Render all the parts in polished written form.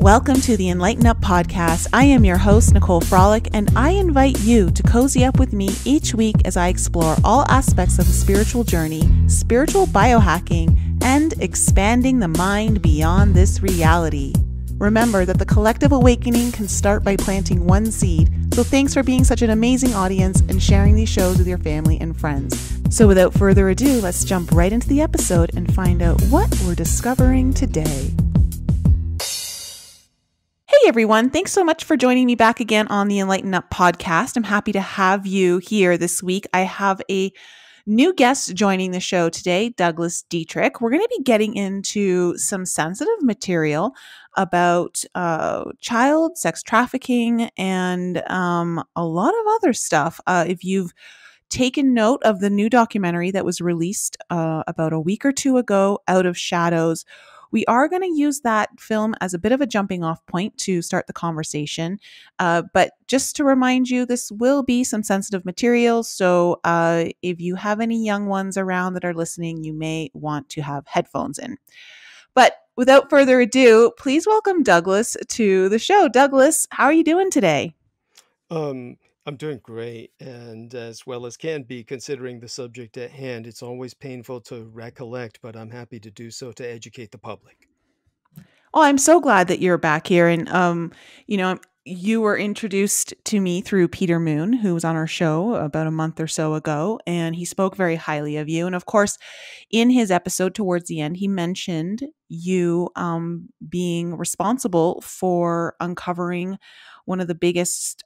Welcome to the Enlighten Up podcast. I am your host, Nicole Frolick, and I invite you to cozy up with me each week as I explore all aspects of the spiritual journey, spiritual biohacking, and expanding the mind beyond this reality. Remember that the collective awakening can start by planting one seed. So thanks for being such an amazing audience and sharing these shows with your family and friends. So without further ado, let's jump right into the episode and find out what we're discovering today. Hey everyone, thanks so much for joining me back again on the Enlighten Up podcast. I'm happy to have you here this week. I have a new guest joining the show today, Douglas Dietrich. We're going to be getting into some sensitive material about child sex trafficking and a lot of other stuff. If you've taken note of the new documentary that was released about a week or two ago, Out of Shadows, we are going to use that film as a bit of a jumping off point to start the conversation. But just to remind you, this will be some sensitive material. So if you have any young ones around that are listening, you may want to have headphones in. But without further ado, please welcome Douglas to the show. Douglas, how are you doing today? I'm doing great, and as well as can be, considering the subject at hand. It's always painful to recollect, but I'm happy to do so to educate the public. Oh, I'm so glad that you're back here. And, you were introduced to me through Peter Moon, who was on our show about a month or so ago, and he spoke very highly of you. And of course, in his episode towards the end, he mentioned you being responsible for uncovering one of the biggest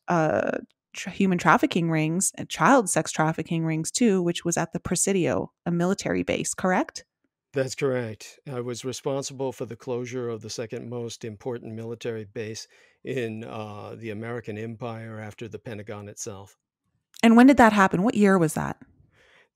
human trafficking rings, and child sex trafficking rings too, which was at the Presidio, a military base, correct? That's correct. I was responsible for the closure of the second most important military base in the American Empire after the Pentagon itself. And when did that happen? What year was that?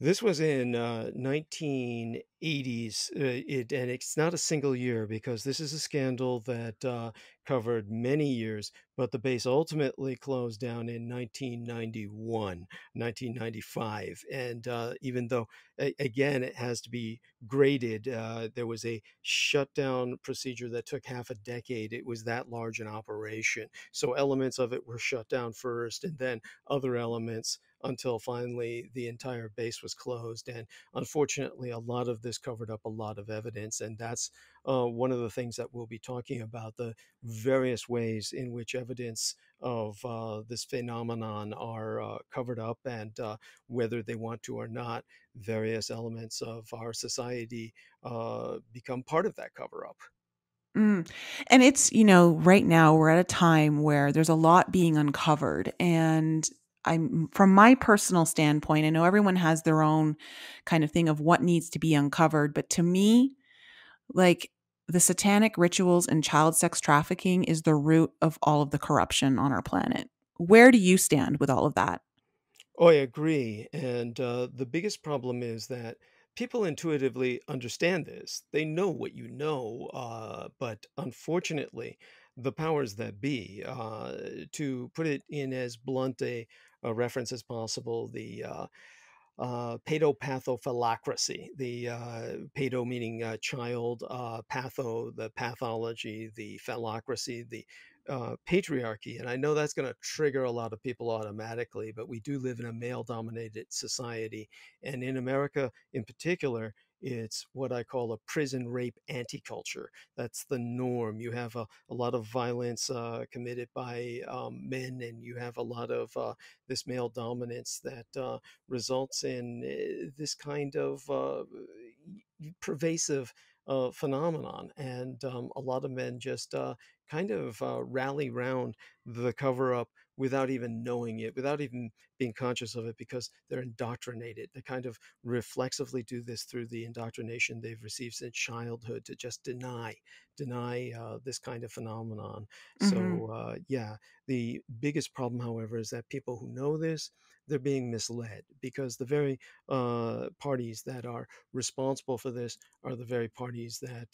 This was in 1980s, and it's not a single year because this is a scandal that covered many years, but the base ultimately closed down in 1991, 1995. And even though, again, it has to be graded, there was a shutdown procedure that took half a decade. It was that large an operation. So elements of it were shut down first, and then other elements until finally the entire base was closed. And unfortunately, a lot of this covered up a lot of evidence. And that's one of the things that we'll be talking about, the various ways in which evidence of this phenomenon are covered up, and whether they want to or not, various elements of our society become part of that cover up. Mm. And it's, right now we're at a time where there's a lot being uncovered. And from my personal standpoint, I know everyone has their own kind of thing of what needs to be uncovered. But to me, like the satanic rituals and child sex trafficking is the root of all of the corruption on our planet. Where do you stand with all of that? Oh, I agree. And the biggest problem is that people intuitively understand this. They know what you know, but unfortunately, the powers that be, to put it in as blunt a reference as possible, the paedopathophyllocracy, the pedo meaning child, patho, the pathology, the phallocracy, the patriarchy. And I know that's going to trigger a lot of people automatically, but we do live in a male dominated society. And in America in particular, it's what I call a prison rape anti-culture. That's the norm. You have a lot of violence committed by men, and you have a lot of this male dominance that results in this kind of pervasive phenomenon. And a lot of men just kind of rally round the cover up without even knowing it, without even being conscious of it, because they're indoctrinated. They kind of reflexively do this through the indoctrination they've received since childhood to just deny this kind of phenomenon. Mm-hmm. So yeah, the biggest problem, however, is that people who know this, they're being misled, because the very parties that are responsible for this are the very parties that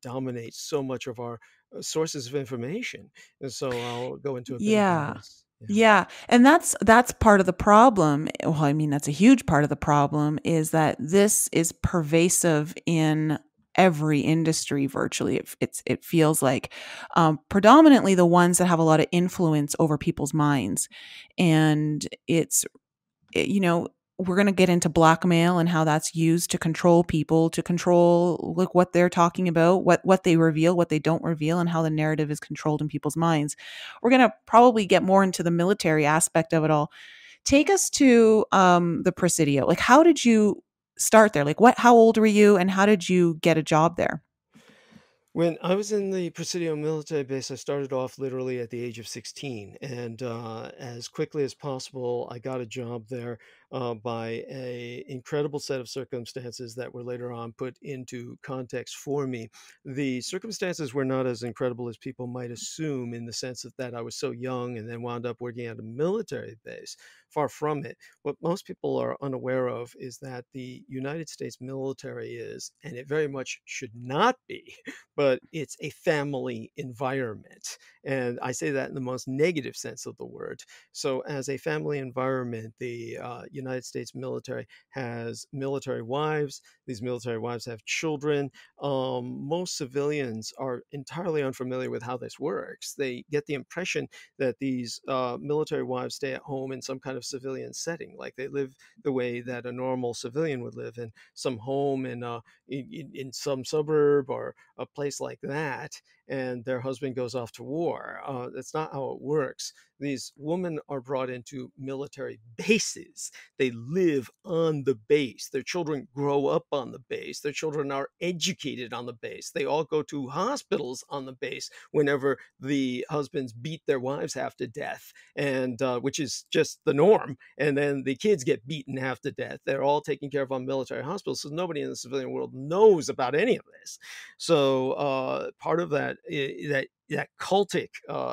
dominate so much of our sources of information. And so I'll go into a bit about Yeah. this. Yeah. Yeah. And that's part of the problem. Well, I mean, that's a huge part of the problem is that this is pervasive in every industry virtually. It feels like predominantly the ones that have a lot of influence over people's minds, and you know, we're going to get into blackmail and how that's used to control people, to control like what they're talking about, what they reveal, what they don't reveal, and how the narrative is controlled in people's minds. We're going to probably get more into the military aspect of it all. Take us to the Presidio. Like, how did you start there? Like, how old were you, and how did you get a job there? When I was in the Presidio military base, I started off literally at the age of 16. And as quickly as possible, I got a job there by a incredible set of circumstances that were later on put into context for me. The circumstances were not as incredible as people might assume, in the sense that I was so young and then wound up working at a military base. Far from it. What most people are unaware of is that the United States military is, and it very much should not be, but it's a family environment. And I say that in the most negative sense of the word. So, as a family environment, the United States military has military wives. These military wives have children. Most civilians are entirely unfamiliar with how this works. They get the impression that these military wives stay at home in some kind of civilian setting, like they live the way that a normal civilian would live, in some home in some suburb or a place like that, and their husband goes off to war. That's not how it works. These women are brought into military bases. They live on the base. Their children grow up on the base. Their children are educated on the base. They all go to hospitals on the base whenever the husbands beat their wives half to death, and which is just the norm. And then the kids get beaten half to death. They're all taken care of on military hospitals, so nobody in the civilian world knows about any of this. So part of that cultic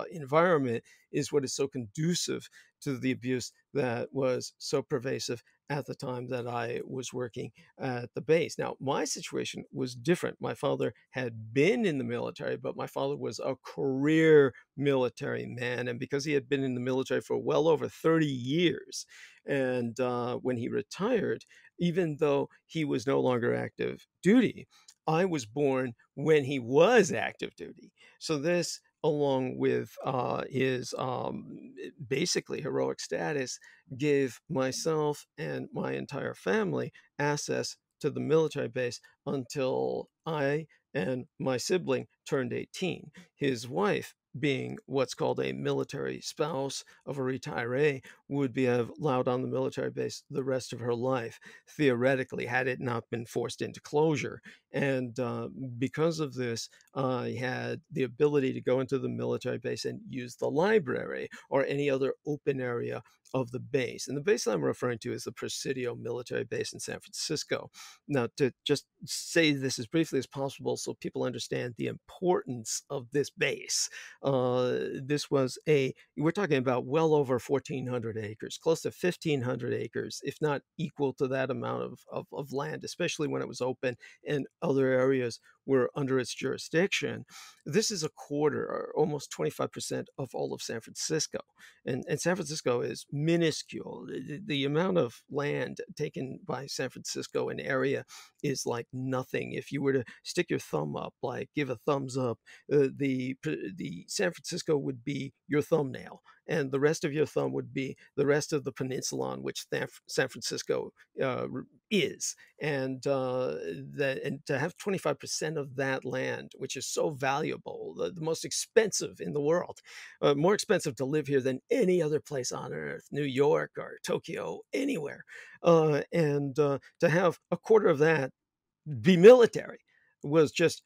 environment is what is so conducive to the abuse that was so pervasive at the time that I was working at the base. Now, my situation was different. My father had been in the military, but my father was a career military man. And because he had been in the military for well over 30 years, and when he retired, even though he was no longer active duty, I was born when he was active duty. So this, along with his basically heroic status, gave myself and my entire family access to the military base until I and my sibling turned 18. His wife, being what's called a military spouse of a retiree, would be allowed on the military base the rest of her life, theoretically, had it not been forced into closure. And because of this, I had the ability to go into the military base and use the library or any other open area of the base. And the base that I'm referring to is the Presidio military base in San Francisco. Now, to just say this as briefly as possible so people understand the importance of this base, this was we're talking about well over 1,400 acres, close to 1,500 acres, if not equal to that amount of land, especially when it was open and other areas were under its jurisdiction. This is a quarter, or almost 25% of all of San Francisco. And San Francisco is minuscule. The amount of land taken by San Francisco in area is like nothing. If you were to stick your thumb up, like give a thumbs up, the San Francisco would be your thumbnail, and the rest of your thumb would be the rest of the peninsula on which San Francisco is. And and to have 25% of that land, which is so valuable, the most expensive in the world, more expensive to live here than any other place on earth, New York or Tokyo, anywhere, and to have a quarter of that be military was just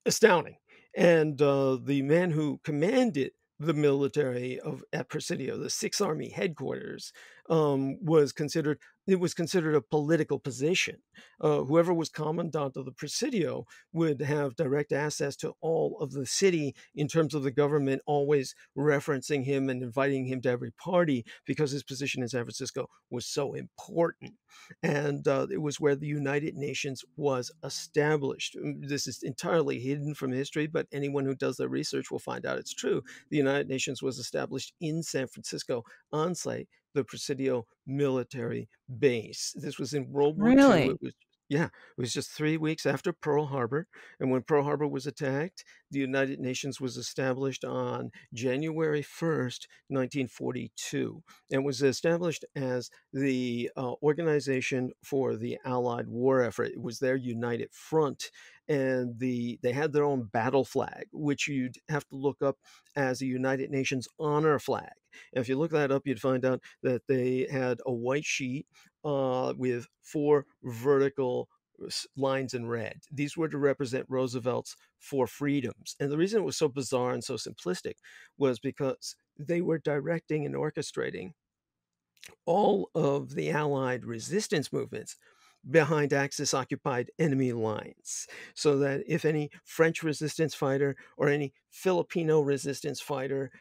astounding. And the man who commanded the military at Presidio, the Sixth Army headquarters, was considered it was considered a political position. Whoever was commandant of the Presidio would have direct access to all of the city, in terms of the government always referencing him and inviting him to every party, because his position in San Francisco was so important. And it was where the United Nations was established. This is entirely hidden from history, but anyone who does their research will find out it's true. The United Nations was established in San Francisco, on site, the Presidio military base. This was in World War II. Really? Yeah, it was just 3 weeks after Pearl Harbor, and when Pearl Harbor was attacked, the United Nations was established on January 1st, 1942, and was established as the, organization for the Allied war effort. It was their united front, and they had their own battle flag, which you'd have to look up as a United Nations honor flag. And if you look that up, you'd find out that they had a white sheet with four vertical lines in red. These were to represent Roosevelt's four freedoms. And the reason it was so bizarre and so simplistic was because they were directing and orchestrating all of the Allied resistance movements behind Axis occupied enemy lines. So that if any French resistance fighter or any Filipino resistance fighter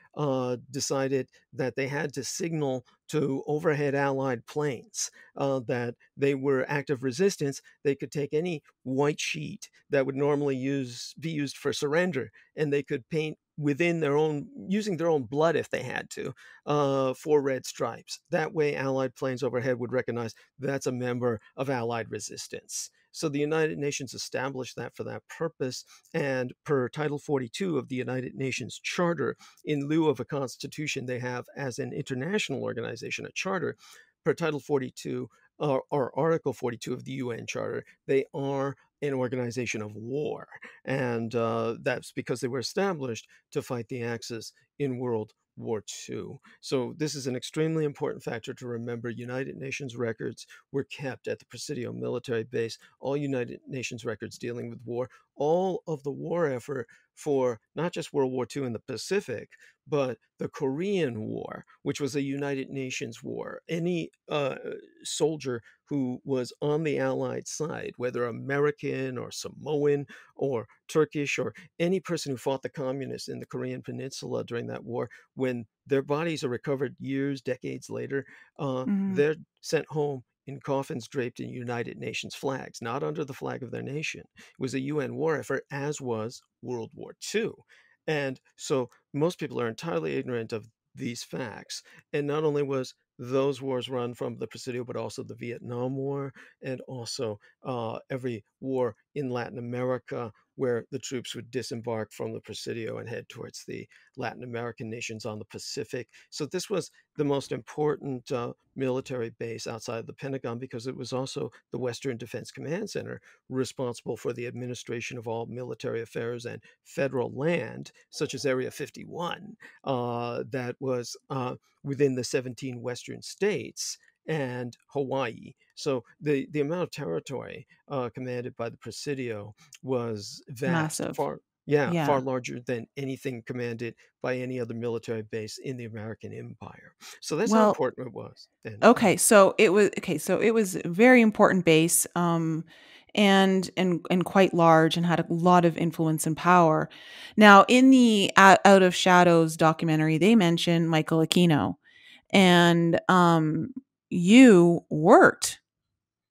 decided that they had to signal to overhead Allied planes that they were active resistance, they could take any white sheet that would normally be used for surrender, and they could paint within their own, using their own blood if they had to, four red stripes. That way, Allied planes overhead would recognize that's a member of Allied resistance. So the United Nations established that for that purpose. And per Title 42 of the United Nations Charter, in lieu of a constitution they have as an international organization, a charter, per Title 42 or Article 42 of the UN Charter, they are an organization of war. And that's because they were established to fight the Axis in World War II. So this is an extremely important factor to remember. United Nations records were kept at the Presidio military base, all United Nations records dealing with war, all of the war effort for not just World War II in the Pacific, but the Korean War, which was a United Nations war. Any soldier who was on the Allied side, whether American or Samoan or Turkish or any person who fought the communists in the Korean Peninsula during that war, when their bodies are recovered years, decades later, Mhm. they're sent home in coffins draped in United Nations flags, not under the flag of their nation. It was a UN war effort, as was World War II. And so most people are entirely ignorant of these facts. And not only was those wars run from the Presidio, but also the Vietnam War, and also every war in Latin America, where the troops would disembark from the Presidio and head towards the Latin American nations on the Pacific. So this was the most important military base outside of the Pentagon, because it was also the Western Defense Command Center, responsible for the administration of all military affairs and federal land, such as Area 51, that was within the 17 Western states and Hawaii. So the amount of territory commanded by the Presidio was vast, Massive. far, yeah, Yeah. far larger than anything commanded by any other military base in the American Empire. So that's how Well, important it was. And so it was a very important base, and quite large, and had a lot of influence and power. Now, in the Out of Shadows documentary, they mention Michael Aquino, and you worked,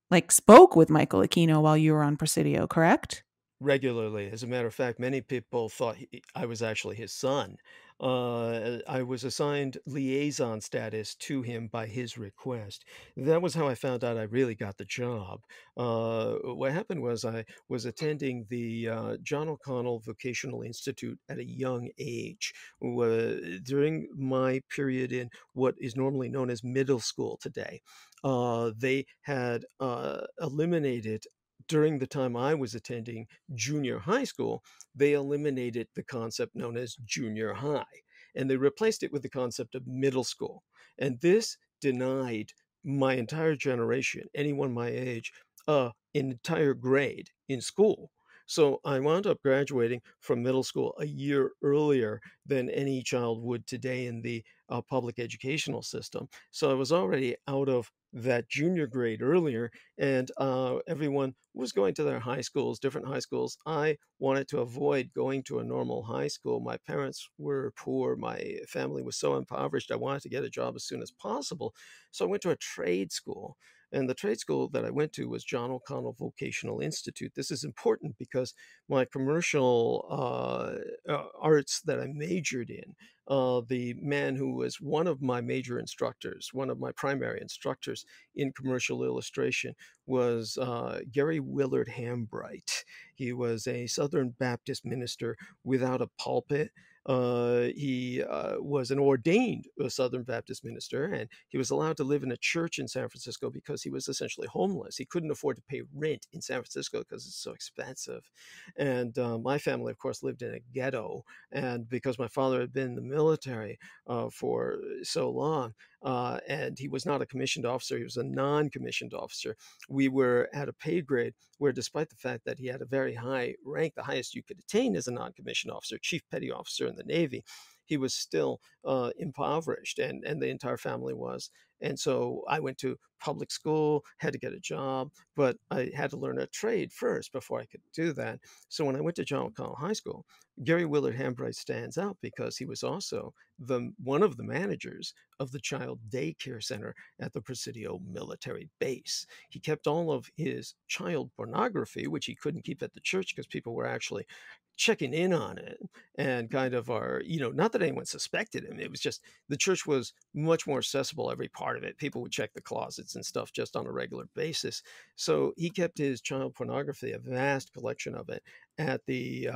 like, spoke with Michael Aquino while you were on Presidio, correct? regularly. As a matter of fact, many people thought I was actually his son. I was assigned liaison status to him by his request. That was how I found out I really got the job. What happened was I was attending the John O'Connell Vocational Institute at a young age. During my period in what is normally known as middle school today, they had eliminated, during the time I was attending junior high school, they eliminated the concept known as junior high, and they replaced it with the concept of middle school. And this denied my entire generation, anyone my age, an entire grade in school. So I wound up graduating from middle school a year earlier than any child would today in the public educational system. So I was already out of that junior grade earlier, and everyone was going to their high schools, different high schools. I wanted to avoid going to a normal high school. My parents were poor. My family was so impoverished. I wanted to get a job as soon as possible. So I went to a trade school. And the trade school that I went to was John O'Connell Vocational Institute. This is important because my commercial arts that I majored in, the man who was one of my major instructors, one of my primary instructors in commercial illustration, was Gary Willard Hambright. He was a Southern Baptist minister without a pulpit. He was an ordained Southern Baptist minister, and he was allowed to live in a church in San Francisco because he was essentially homeless. He couldn't afford to pay rent in San Francisco because it's so expensive. And my family, of course, lived in a ghetto. And because my father had been in the military for so long, and he was not a commissioned officer, he was a non commissioned officer, we were at a pay grade where, despite the fact that he had a very high rank, the highest you could attain as a non commissioned officer, chief petty officer in the Navy, he was still impoverished, and the entire family was. And so I went to public school, had to get a job, but I had to learn a trade first before I could do that. So when I went to John O'Connell High School, Gary Willard Hambright stands out because he was also one of the managers of the child daycare center at the Presidio military base. He kept all of his child pornography, which he couldn't keep at the church because people were actually checking in on it and kind of not that anyone suspected him. It was just the church was much more accessible, every part of it. People would check the closets and stuff just on a regular basis. So he kept his child pornography, a vast collection of it, at the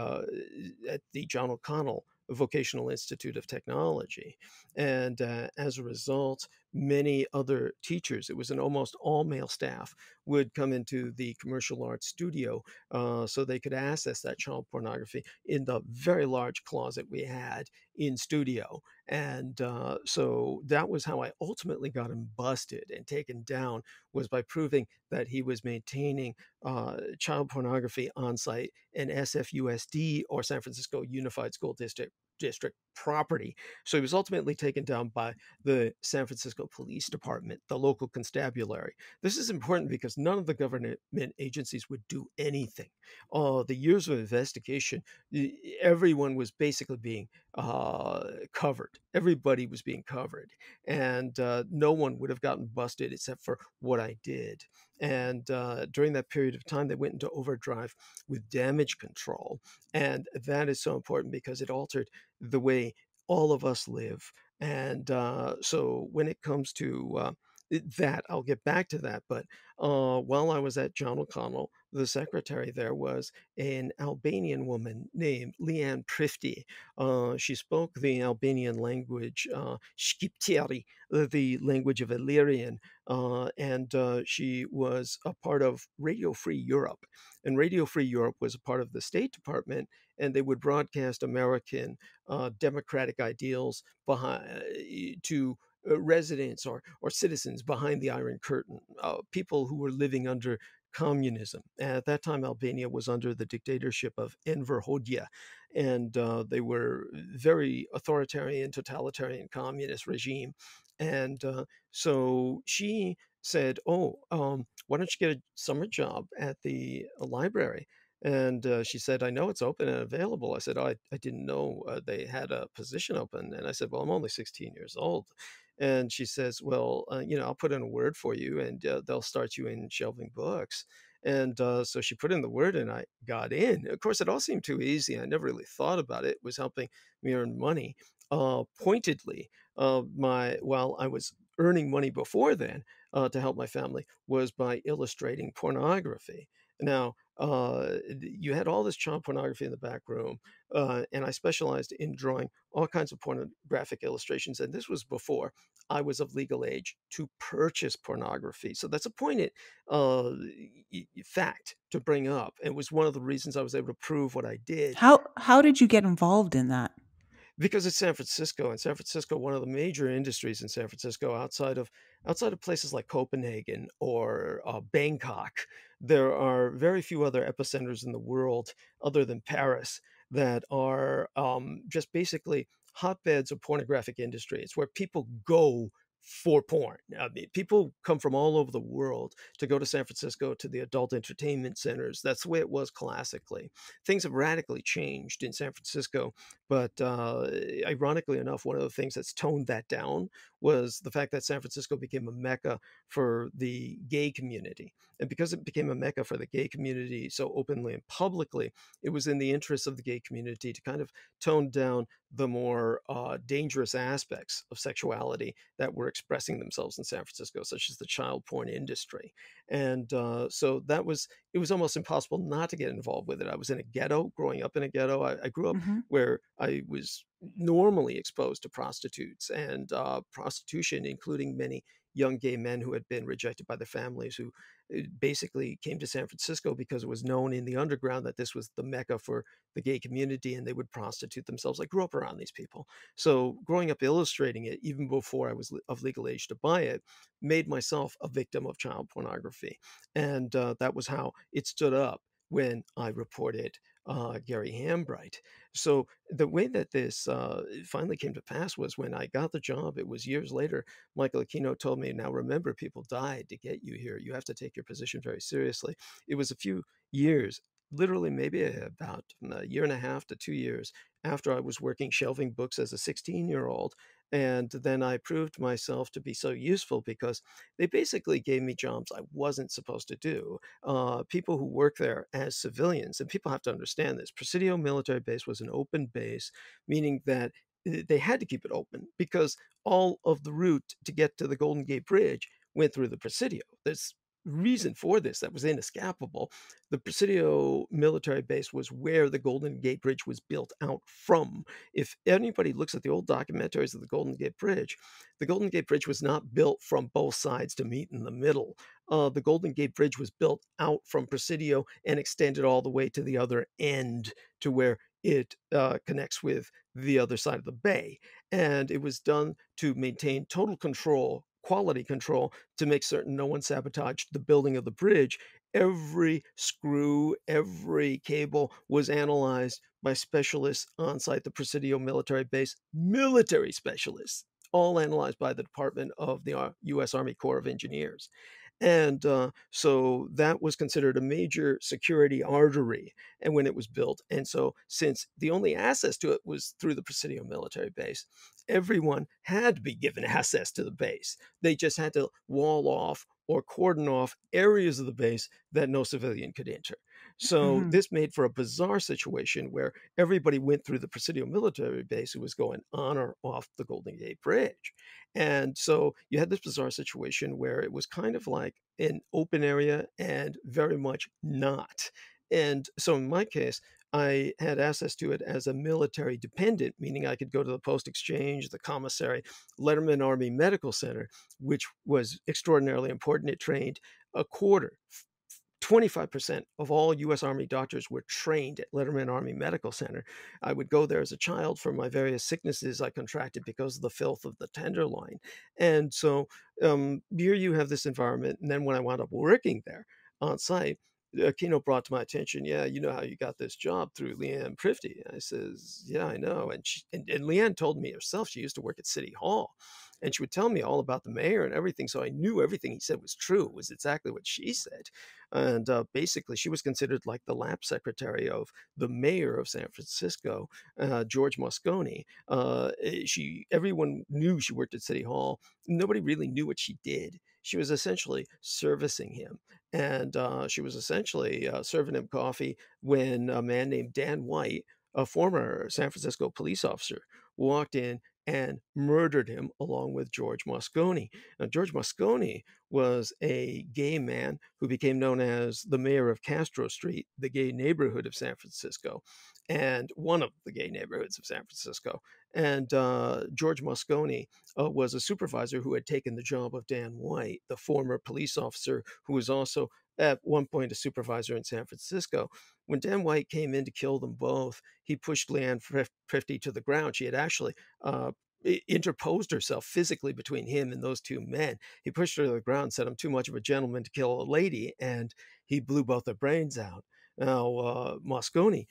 John O'Connell Vocational Institute of Technology. And as a result, many other teachers, it was an almost all male staff, would come into the commercial arts studio so they could access that child pornography in the very large closet we had in studio. And so that was how I ultimately got him busted and taken down, was by proving that he was maintaining child pornography on site in SFUSD, or San Francisco Unified School District property. So he was ultimately taken down by the San Francisco Police Department, the local constabulary. This is important because none of the government agencies would do anything. The years of investigation, everyone was basically being covered. Everybody was being covered, and no one would have gotten busted except for what I did. And during that period of time, they went into overdrive with damage control. And that is so important because it altered the way all of us live. And so when it comes to that, I'll get back to that. But while I was at John O'Connell, the secretary there was an Albanian woman named Leanne Prifty. She spoke the Albanian language, Shqiptari, the language of Illyrian, and she was a part of Radio Free Europe. And Radio Free Europe was a part of the State Department, and they would broadcast American democratic ideals to residents or citizens behind the Iron Curtain, people who were living under communism. At that time, Albania was under the dictatorship of Enver Hoxha, and they were very authoritarian, totalitarian communist regime. And so she said, "Oh, why don't you get a summer job at the library?" And she said, "I know it's open and available." I said, "Oh, I didn't know they had a position open." And I said, "Well, I'm only 16 years old." And she says, "Well, I'll put in a word for you, and they'll start you in shelving books." And so she put in the word, and I got in. Of course, it all seemed too easy. I never really thought about it. It was helping me earn money. Pointedly, while I was earning money before then to help my family, was by illustrating pornography. Now, you had all this child pornography in the back room, and I specialized in drawing all kinds of pornographic illustrations. And this was before I was of legal age to purchase pornography. So that's a pointed fact to bring up. It was one of the reasons I was able to prove what I did. How did you get involved in that? Because it's San Francisco, and San Francisco, one of the major industries in San Francisco, outside of places like Copenhagen or Bangkok, there are very few other epicenters in the world other than Paris that are just basically hotbeds of pornographic industry. It's where people go for porn. I mean, people come from all over the world to go to San Francisco to the adult entertainment centers. That's the way it was classically. Things have radically changed in San Francisco, but ironically enough, one of the things that's toned that down was the fact that San Francisco became a mecca for the gay community. And because it became a mecca for the gay community so openly and publicly, it was in the interests of the gay community to kind of tone down the more dangerous aspects of sexuality that were expressing themselves in San Francisco, such as the child porn industry. And so it was almost impossible not to get involved with it. I was in a ghetto, growing up in a ghetto. I grew up Hmm. where I was normally exposed to prostitutes and prostitution, including many young gay men who had been rejected by their families, who basically came to San Francisco because it was known in the underground that this was the mecca for the gay community, and they would prostitute themselves. I grew up around these people. So growing up illustrating it, even before I was of legal age to buy it, made myself a victim of child pornography. And that was how it stood up when I reported Gary Hambright. So the way that this finally came to pass was when I got the job. It was years later. Michael Aquino told me, "Now remember, people died to get you here. You have to take your position very seriously." It was a few years, literally maybe about a year and a half to 2 years after I was working shelving books as a 16-year-old. And then I proved myself to be so useful because they basically gave me jobs I wasn't supposed to do. People who work there as civilians, and people have to understand this. Presidio military base was an open base, meaning that they had to keep it open because all of the route to get to the Golden Gate Bridge went through the Presidio. There's reason for this that was inescapable. The Presidio military base was where the Golden Gate Bridge was built out from. If anybody looks at the old documentaries of the Golden Gate Bridge was not built from both sides to meet in the middle. The Golden Gate Bridge was built out from Presidio and extended all the way to the other end to where it connects with the other side of the bay. And it was done to maintain total control, quality control, to make certain no one sabotaged the building of the bridge. Every screw, every cable was analyzed by specialists on site, the Presidio military base, military specialists, all analyzed by the Department of the U.S. Army Corps of Engineers. And so that was considered a major security artery and when it was built. And so since the only access to it was through the Presidio military base, everyone had to be given access to the base. They just had to wall off or cordon off areas of the base that no civilian could enter. So Hmm. this made for a bizarre situation where everybody went through the Presidio military base who was going on or off the Golden Gate Bridge. And so you had this bizarre situation where it was kind of like an open area and very much not. And so in my case, I had access to it as a military dependent, meaning I could go to the post exchange, the commissary, Letterman Army Medical Center, which was extraordinarily important. It trained a quarter, 25% of all U.S. Army doctors were trained at Letterman Army Medical Center. I would go there as a child for my various sicknesses I contracted because of the filth of the Tenderloin. And so here you have this environment. And then when I wound up working there on site, Aquino brought to my attention, "Yeah, you know how you got this job through Leanne Prifty." I says, "Yeah, I know." And Leanne told me herself she used to work at City Hall. And she would tell me all about the mayor and everything. So I knew everything he said was true. It was exactly what she said. And basically, she was considered like the lap secretary of the mayor of San Francisco, George Moscone. Everyone knew she worked at City Hall. Nobody really knew what she did. She was essentially servicing him. And she was essentially serving him coffee when a man named Dan White, a former San Francisco police officer, walked in and murdered him along with George Moscone. Now, George Moscone was a gay man who became known as the mayor of Castro Street, the gay neighborhood of San Francisco, and one of the gay neighborhoods of San Francisco. And George Moscone was a supervisor who had taken the job of Dan White, the former police officer who was also at one point a supervisor in San Francisco. When Dan White came in to kill them both, he pushed Leanne Prifty to the ground. She had actually uh, interposed herself physically between him and those two men. He pushed her to the ground, said, "I'm too much of a gentleman to kill a lady," and he blew both their brains out. Now, Moscone,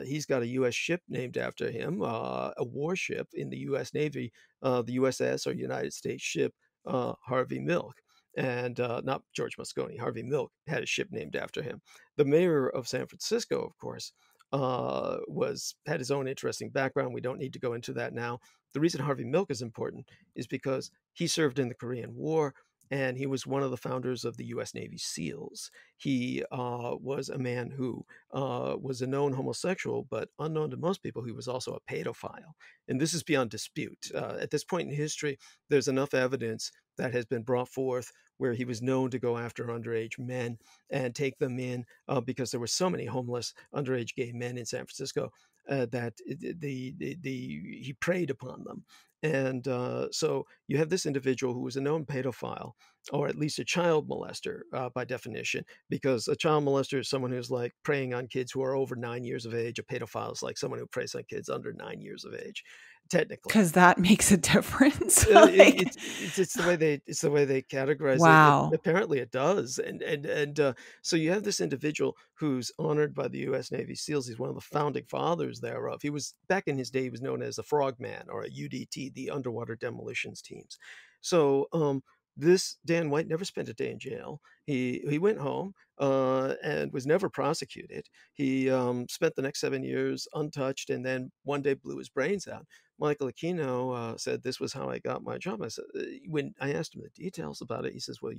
he's got a U.S. ship named after him, a warship in the U.S. Navy, the USS or United States ship Harvey Milk. And not George Moscone, Harvey Milk had a ship named after him. The mayor of San Francisco, of course, was had his own interesting background. We don't need to go into that now. The reason Harvey Milk is important is because he served in the Korean War, and he was one of the founders of the U.S. Navy SEALs. He was a man who was a known homosexual, but unknown to most people, he was also a pedophile. And this is beyond dispute. At this point in history, there's enough evidence that has been brought forth where he was known to go after underage men and take them in because there were so many homeless underage gay men in San Francisco that he preyed upon them. And so you have this individual who was a known pedophile, or at least a child molester by definition, because a child molester is someone who's like preying on kids who are over 9 years of age. A pedophile is like someone who preys on kids under 9 years of age, technically. Because that makes a difference. It, it's the way they categorize it. Wow. Apparently, it does, and so you have this individual who's honored by the U.S. Navy SEALs. He's one of the founding fathers thereof. He was back in his day. He was known as a Frogman or a UDT, the Underwater Demolitions Teams. So this Dan White never spent a day in jail. He went home and was never prosecuted. He spent the next 7 years untouched, and then one day blew his brains out. Michael Aquino said, "This was how I got my job." I said, when I asked him the details about it, he says, "Well,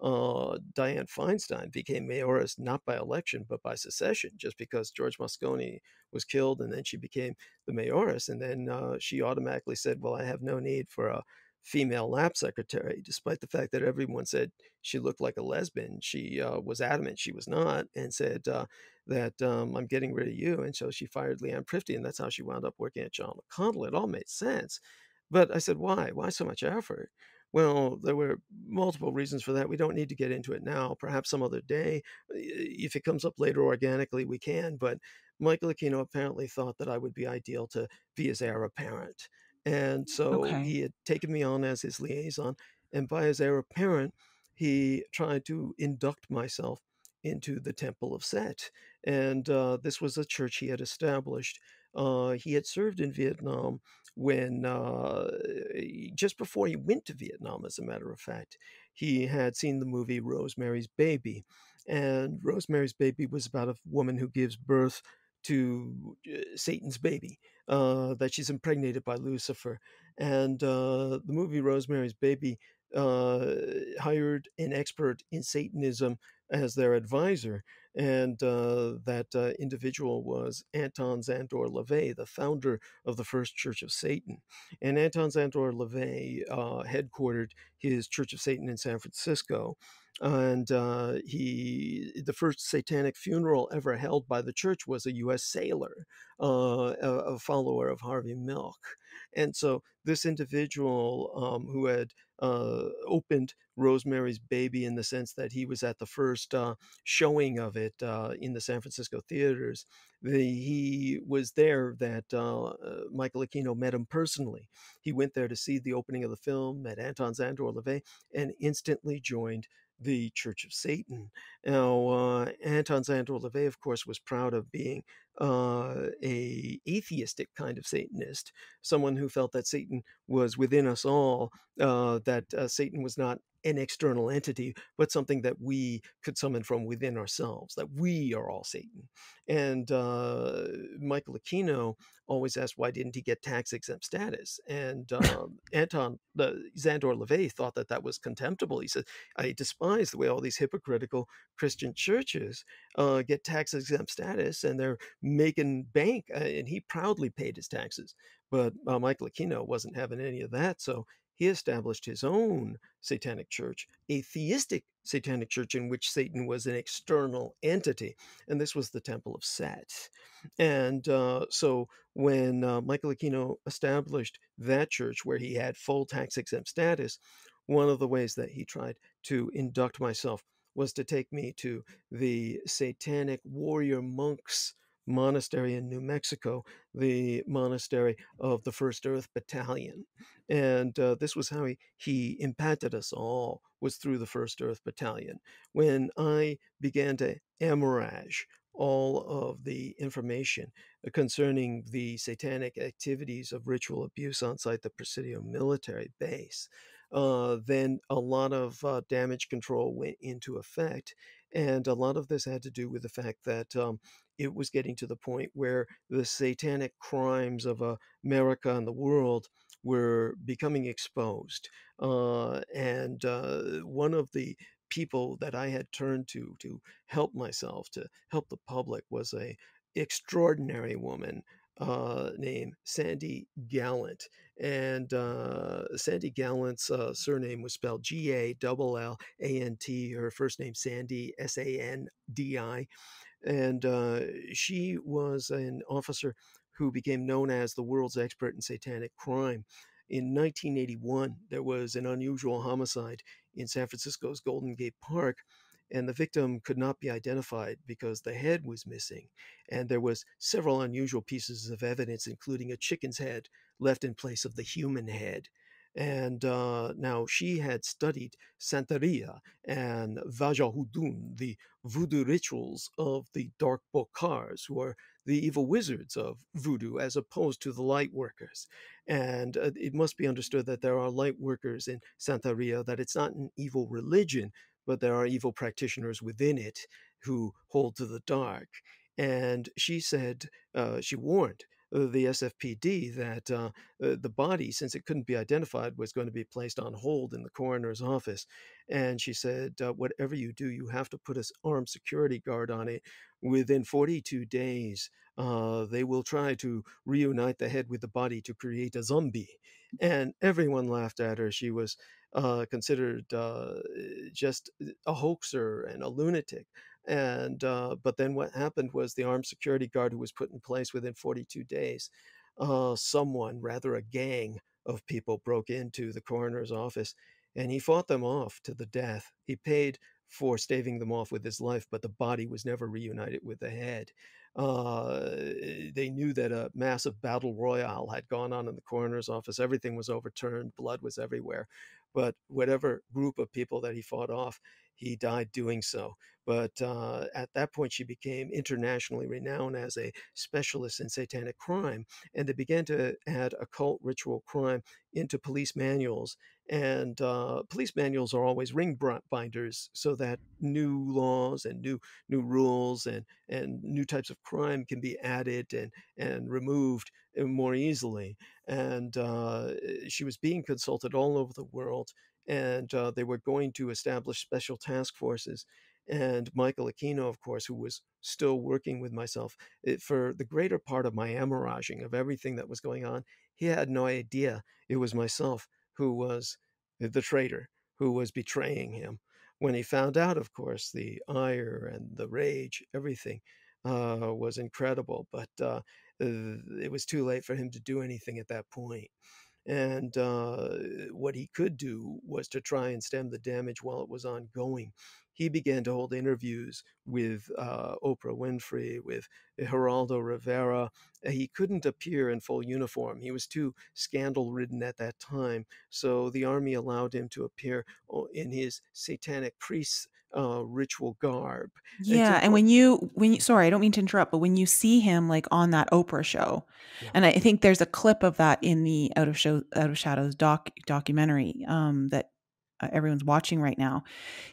Dianne Feinstein became mayoress not by election, but by secession, just because George Moscone was killed, and then she became the mayoress. And then she automatically said, well, I have no need for a female lap secretary, despite the fact that everyone said she looked like a lesbian. She was adamant she was not, and said that I'm getting rid of you." And so she fired Leanne Prifty, and that's how she wound up working at John McConnell. It all made sense. But I said, why? Why so much effort? Well, there were multiple reasons for that. We don't need to get into it now. Perhaps some other day. If it comes up later organically, we can. But Michael Aquino apparently thought that I would be ideal to be his heir apparent. And so Okay. he had taken me on as his liaison. And by his heir apparent, he tried to induct myself into the Temple of Set. And this was a church he had established. He had served in Vietnam when just before he went to Vietnam, as a matter of fact, he had seen the movie Rosemary's Baby. And Rosemary's Baby was about a woman who gives birth to Satan's baby, that she's impregnated by Lucifer. And the movie Rosemary's Baby hired an expert in Satanism as their advisor. And that individual was Anton Szandor LaVey, the founder of the First Church of Satan. And Anton Szandor LaVey headquartered his Church of Satan in San Francisco. And the first satanic funeral ever held by the church was a U.S. sailor, a follower of Harvey Milk. And so this individual who had opened Rosemary's Baby, in the sense that he was at the first showing of it in the San Francisco theaters. He was there that Michael Aquino met him personally. He went there to see the opening of the film, met Anton Szandor LaVey, and instantly joined the Church of Satan. Now, Anton Szandor LaVey, of course, was proud of being a atheistic kind of Satanist, someone who felt that Satan was within us all, that Satan was not an external entity, but something that we could summon from within ourselves, that we are all Satan. And Michael Aquino always asked, why didn't he get tax exempt status? And Anton Szandor LaVey thought that that was contemptible. He said, I despise the way all these hypocritical Christian churches get tax exempt status, and they're making bank. And he proudly paid his taxes. But Michael Aquino wasn't having any of that. So he established his own satanic church, a theistic satanic church in which Satan was an external entity. And this was the Temple of Set. And so when Michael Aquino established that church, where he had full tax exempt status, one of the ways that he tried to induct myself was to take me to the Satanic Warrior Monks monastery in New Mexico, the monastery of the First Earth Battalion. And this was how he impacted us all, was through the First Earth Battalion. When I began to hemorrhage all of the information concerning the satanic activities of ritual abuse on site the Presidio military base, then a lot of damage control went into effect. And a lot of this had to do with the fact that it was getting to the point where the satanic crimes of America and the world were becoming exposed. And one of the people that I had turned to help myself, to help the public, was a extraordinary woman named Sandy Gallant. And Sandy Gallant's surname was spelled Gallant. Her first name Sandy, Sandi. And she was an officer who became known as the world's expert in satanic crime. In 1981, there was an unusual homicide in San Francisco's Golden Gate Park, and the victim could not be identified because the head was missing. And there was several unusual pieces of evidence, including a chicken's head left in place of the human head. And now she had studied Santeria and Vajahudun, the voodoo rituals of the dark bokars, who are the evil wizards of voodoo, as opposed to the light workers. And it must be understood that there are light workers in Santeria, that it's not an evil religion, but there are evil practitioners within it who hold to the dark. And she said, she warned the SFPD that the body, since it couldn't be identified, was going to be placed on hold in the coroner's office. And she said, whatever you do, you have to put an armed security guard on it. Within 42 days, they will try to reunite the head with the body to create a zombie. And everyone laughed at her. She was considered just a hoaxer and a lunatic. And but then what happened was the armed security guard who was put in place within 42 days, someone, rather a gang of people, broke into the coroner's office, and he fought them off to the death. He paid for staving them off with his life, but the body was never reunited with the head. They knew that a massive battle royale had gone on in the coroner's office. Everything was overturned, blood was everywhere. But whatever group of people that he fought off, he died doing so. But at that point, she became internationally renowned as a specialist in satanic crime, and they began to add occult ritual crime into police manuals. And police manuals are always ring binders, so that new laws and new rules and new types of crime can be added and removed more easily. And she was being consulted all over the world, and they were going to establish special task forces. And Michael Aquino, of course, who was still working with myself for the greater part of my amoraging of everything that was going on, he had no idea it was myself who was the traitor, who was betraying him. When he found out, of course, the ire and the rage, everything was incredible. But it was too late for him to do anything at that point. And what he could do was to try and stem the damage while it was ongoing. He began to hold interviews with Oprah Winfrey, with Geraldo Rivera. He couldn't appear in full uniform. He was too scandal ridden at that time. So the army allowed him to appear in his satanic priest ritual garb. It's Yeah, and important. when you sorry, I don't mean to interrupt, but when you see him like on that Oprah show, Yeah. and I think there's a clip of that in the Out of Shadows documentary that everyone's watching right now.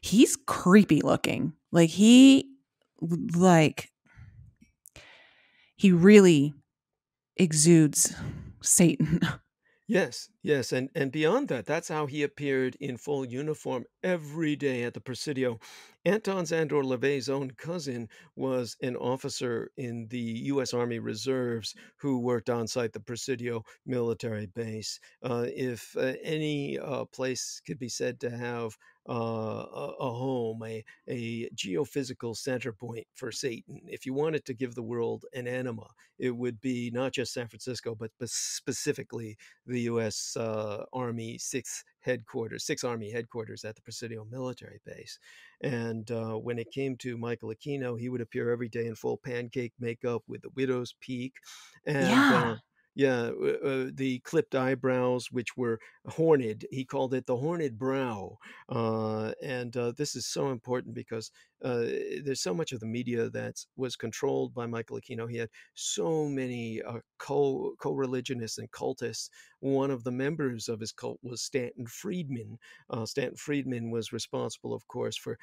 He's creepy looking. Like he really exudes Satan. Yes, yes, and beyond that, that's how he appeared in full uniform every day at the Presidio. Anton Zandor LaVey's own cousin was an officer in the U.S. Army Reserves who worked on site the Presidio military base. If any place could be said to have a home, a geophysical center point for Satan, if you wanted to give the world an enema, it would be not just San Francisco, but specifically the U.S. Army Sixth Army headquarters at the Presidio military base. And when it came to Michael Aquino, he would appear every day in full pancake makeup with the widow's peak, and Yeah. yeah, the clipped eyebrows, which were horned. He called it the horned brow. And this is so important because there's so much of the media that was controlled by Michael Aquino. He had so many co-religionists and cultists. One of the members of his cult was Stanton Friedman. Stanton Friedman was responsible, of course, for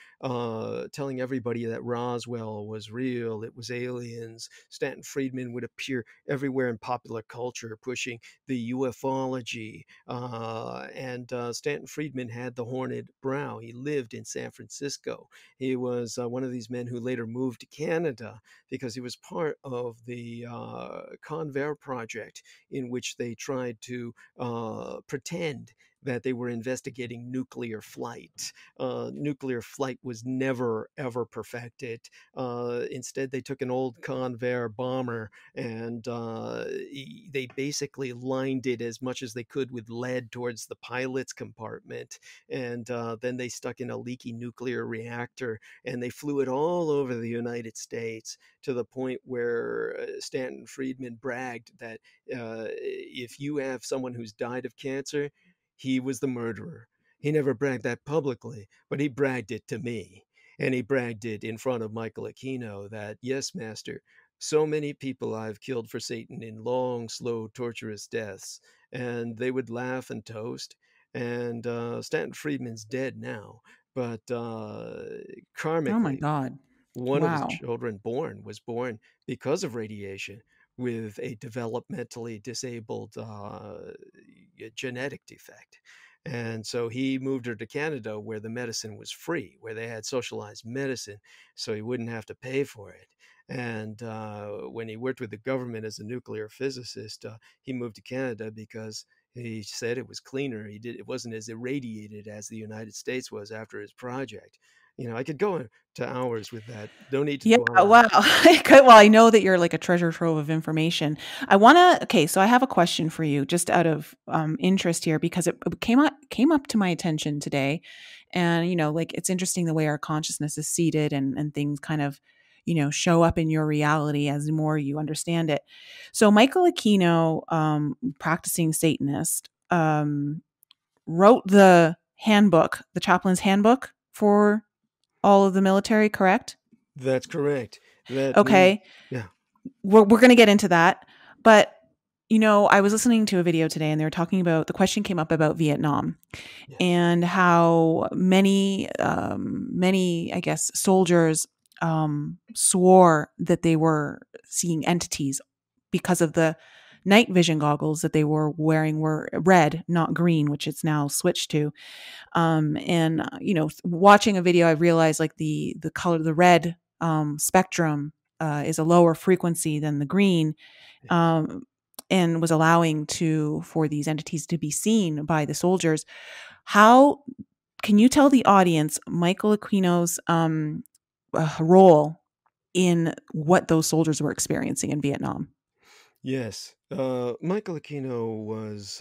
telling everybody that Roswell was real, it was aliens. Stanton Friedman would appear everywhere in popular culture, pushing the ufology. And Stanton Friedman had the horned brow. He lived in San Francisco. He was one of these men who later moved to Canada because he was part of the Convair project, in which they tried to pretend that they were investigating nuclear flight. Nuclear flight was never, ever perfected. Instead, they took an old Convair bomber and they basically lined it as much as they could with lead towards the pilot's compartment. And then they stuck in a leaky nuclear reactor and they flew it all over the United States, to the point where Stanton Friedman bragged that if you have someone who's died of cancer, he was the murderer. He never bragged that publicly, but he bragged it to me. And he bragged it in front of Michael Aquino that, yes, master, so many people I've killed for Satan in long, slow, torturous deaths. And they would laugh and toast. And Stanton Friedman's dead now. But Oh my karmically, God. one of his Wow. children was born because of radiation with a developmentally disabled genetic defect. And so he moved her to Canada, where the medicine was free, where they had socialized medicine, so he wouldn't have to pay for it. And when he worked with the government as a nuclear physicist, he moved to Canada because he said it was cleaner. It wasn't as irradiated as the United States was after his project. I could go to hours with that. No need to Yeah, dwell on wow. it. Well, I know that you're like a treasure trove of information. Okay, so I have a question for you just out of interest here because it came up to my attention today. And, like it's interesting the way our consciousness is seated and things kind of, show up in your reality as more you understand it. So Michael Aquino, practicing Satanist, wrote the handbook, the chaplain's handbook for all of the military, correct? That's correct. That means, Okay. yeah, We're going to get into that. But, I was listening to a video today and they were talking about the question came up about Vietnam yes, and how many, I guess, soldiers swore that they were seeing entities because of the night vision goggles that they were wearing were red, not green, which it's now switched to. And watching a video, I realized like the color, the red spectrum is a lower frequency than the green, yes. um, and was allowing for these entities to be seen by the soldiers. How can you tell the audience Michael Aquino's role in what those soldiers were experiencing in Vietnam? Yes, Michael Aquino was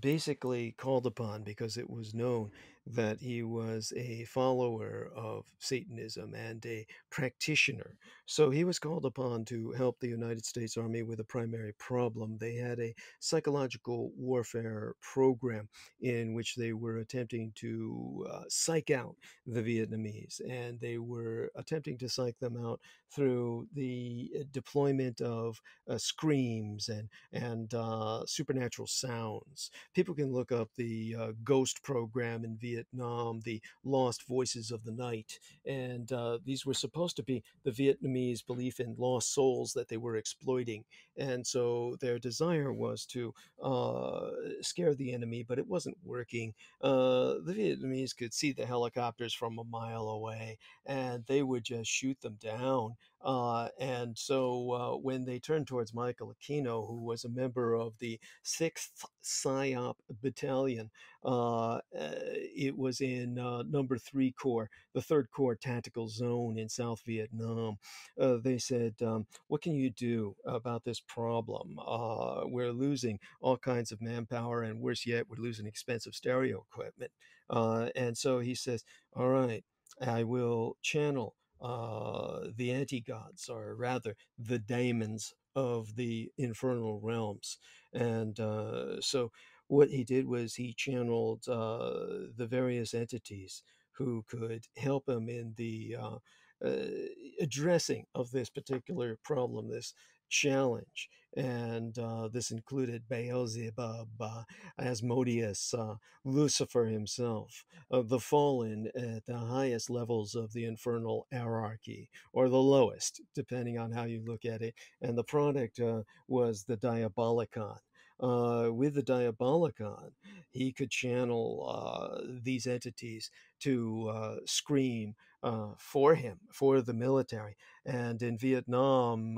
basically called upon because it was known that he was a follower of Satanism and a practitioner. So he was called upon to help the United States Army with a primary problem. They had a psychological warfare program in which they were attempting to psych out the Vietnamese, and they were attempting to psych them out through the deployment of screams and supernatural sounds. People can look up the Ghost program in Vietnam, the Lost Voices of the Night, and these were supposed to be the Vietnamese belief in lost souls that they were exploiting. And so their desire was to scare the enemy, but it wasn't working. The Vietnamese could see the helicopters from a mile away, and they would just shoot them down. And so when they turned towards Michael Aquino, who was a member of the 6th PSYOP Battalion, it was in number 3 Corps, the 3rd Corps Tactical Zone in South Vietnam. They said, what can you do about this problem? We're losing all kinds of manpower, and worse yet, we're losing expensive stereo equipment. And so he says, all right, I will channel the anti gods, or rather the daemons of the infernal realms. And so what he did was he channeled the various entities who could help him in the uh, addressing of this particular problem, this challenge. And this included Beelzebub, Asmodeus, Lucifer himself, the fallen at the highest levels of the infernal hierarchy, or the lowest, depending on how you look at it. And the product was the Diabolicon. With the Diabolicon, he could channel these entities to scream for him, for the military. And in Vietnam,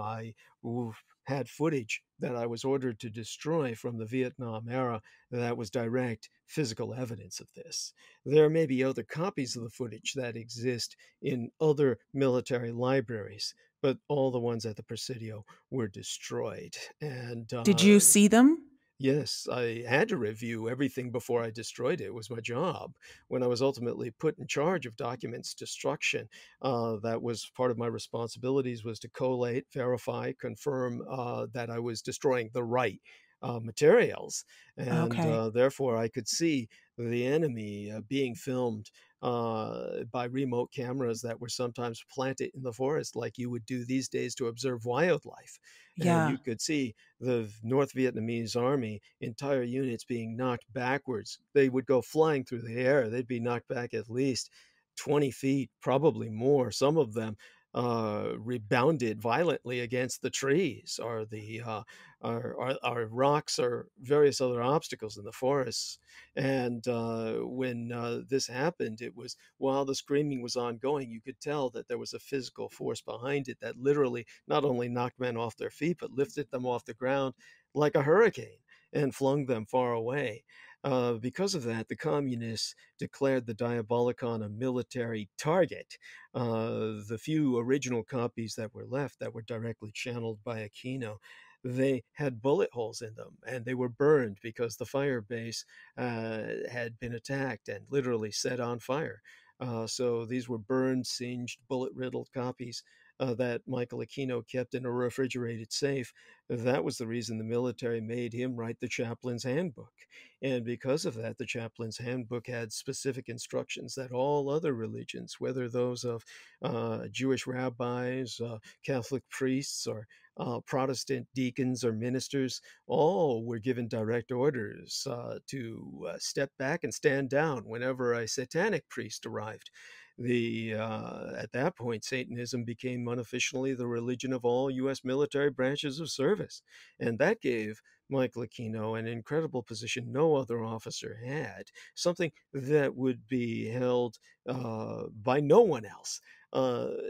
had footage that I was ordered to destroy from the Vietnam era that was direct physical evidence of this. There may be other copies of the footage that exist in other military libraries, but all the ones at the Presidio were destroyed. And Did you see them? yes, I had to review everything before I destroyed it. It was my job. When I was ultimately put in charge of documents destruction, that was part of my responsibilities, was to collate, verify, confirm that I was destroying the right materials. And Okay. therefore, I could see the enemy being filmed by remote cameras that were sometimes planted in the forest, like you would do these days to observe wildlife. And Yeah. you could see the North Vietnamese army, entire units being knocked backwards. They would go flying through the air. They'd be knocked back at least 20 feet, probably more. Some of them rebounded violently against the trees or the or rocks or various other obstacles in the forests. And when this happened, it was while the screaming was ongoing, you could tell that there was a physical force behind it that literally not only knocked men off their feet, but lifted them off the ground like a hurricane and flung them far away. Because of that, the communists declared the Diabolicon a military target. The few original copies that were left that were directly channeled by Aquino, they had bullet holes in them and they were burned because the fire base had been attacked and literally set on fire. So these were burned, singed, bullet riddled copies that Michael Aquino kept in a refrigerated safe. That was the reason the military made him write the chaplain's handbook. And because of that, the chaplain's handbook had specific instructions that all other religions, whether those of Jewish rabbis, Catholic priests, or Protestant deacons or ministers, all were given direct orders to step back and stand down whenever a satanic priest arrived. At that point, Satanism became unofficially the religion of all U.S. military branches of service, and that gave Michael Aquino an incredible position no other officer had, something that would be held by no one else.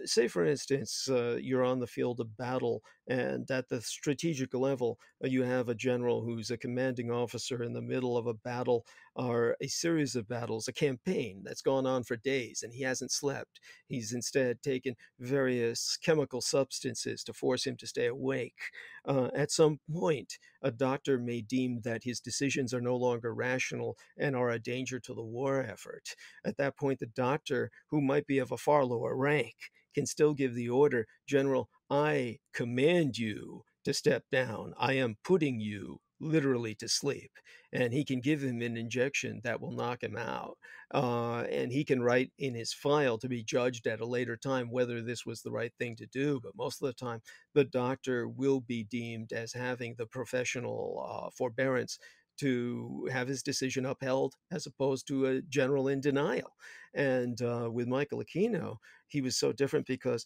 Say, for instance, you're on the field of battle, and at the strategic level, you have a general who's a commanding officer in the middle of a battle or a series of battles, a campaign that's gone on for days, and he hasn't slept. He's instead taken various chemical substances to force him to stay awake. At some point, a doctor may deem that his decisions are no longer rational and are a danger to the war effort. At that point, the doctor, who might be of a far lower rank, can still give the order, General, I command you to step down. I am putting you literally to sleep. And he can give him an injection that will knock him out. And he can write in his file to be judged at a later time whether this was the right thing to do. But most of the time, the doctor will be deemed as having the professional forbearance to have his decision upheld as opposed to a general in denial. And with Michael Aquino, he was so different because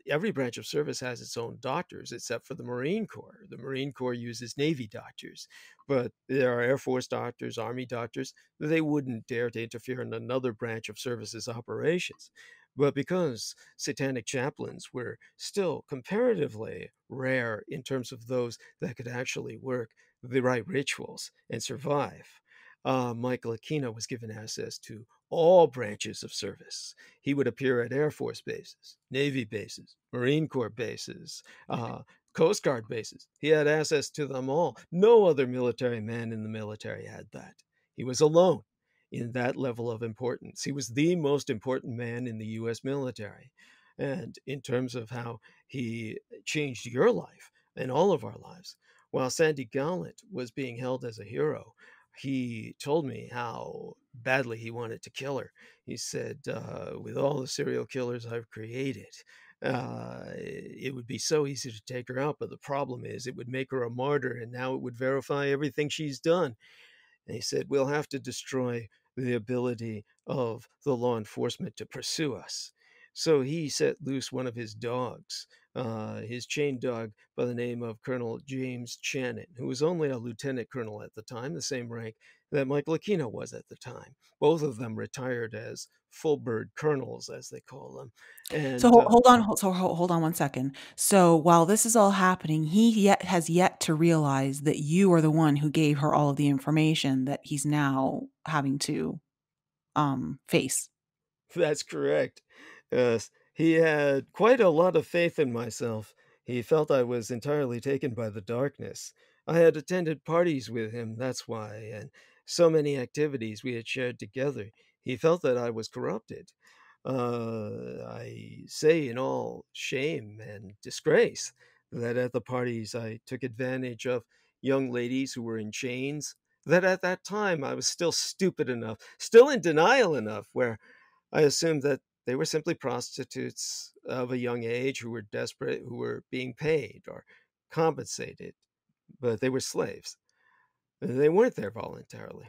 every branch of service has its own doctors, except for the Marine Corps. The Marine Corps uses Navy doctors, but there are Air Force doctors, Army doctors. They wouldn't dare to interfere in another branch of service's operations. But because satanic chaplains were still comparatively rare in terms of those that could actually work the right rituals and survive, Michael Aquino was given access to all branches of service. He would appear at Air Force bases, Navy bases, Marine Corps bases, Coast Guard bases. He had access to them all. No other military man in the military had that. He was alone in that level of importance. He was the most important man in the U.S. military. And in terms of how he changed your life and all of our lives, while Sandy Gallant was being held as a hero, he told me how badly he wanted to kill her. He said, with all the serial killers I've created, It would be so easy to take her out, but the problem is it would make her a martyr, and now it would verify everything she's done. And he said, we'll have to destroy the ability of the law enforcement to pursue us. So he set loose one of his dogs, his chain dog by the name of Colonel James Channon, who was only a lieutenant colonel at the time, the same rank that Michael Aquino was at the time. Both of them retired as full bird colonels, as they call them. So And hold on one second. So while this is all happening, he has yet to realize that you are the one who gave her all of the information that he's now having to face. That's correct. He had quite a lot of faith in myself. He felt I was entirely taken by the darkness. I had attended parties with him, that's why, and so many activities we had shared together. He felt that I was corrupted. I say in all shame and disgrace that at the parties I took advantage of young ladies who were in chains, that at that time I was still stupid enough, still in denial enough, where I assumed that they were simply prostitutes of a young age who were desperate, who were being paid or compensated, but they were slaves. They weren't there voluntarily.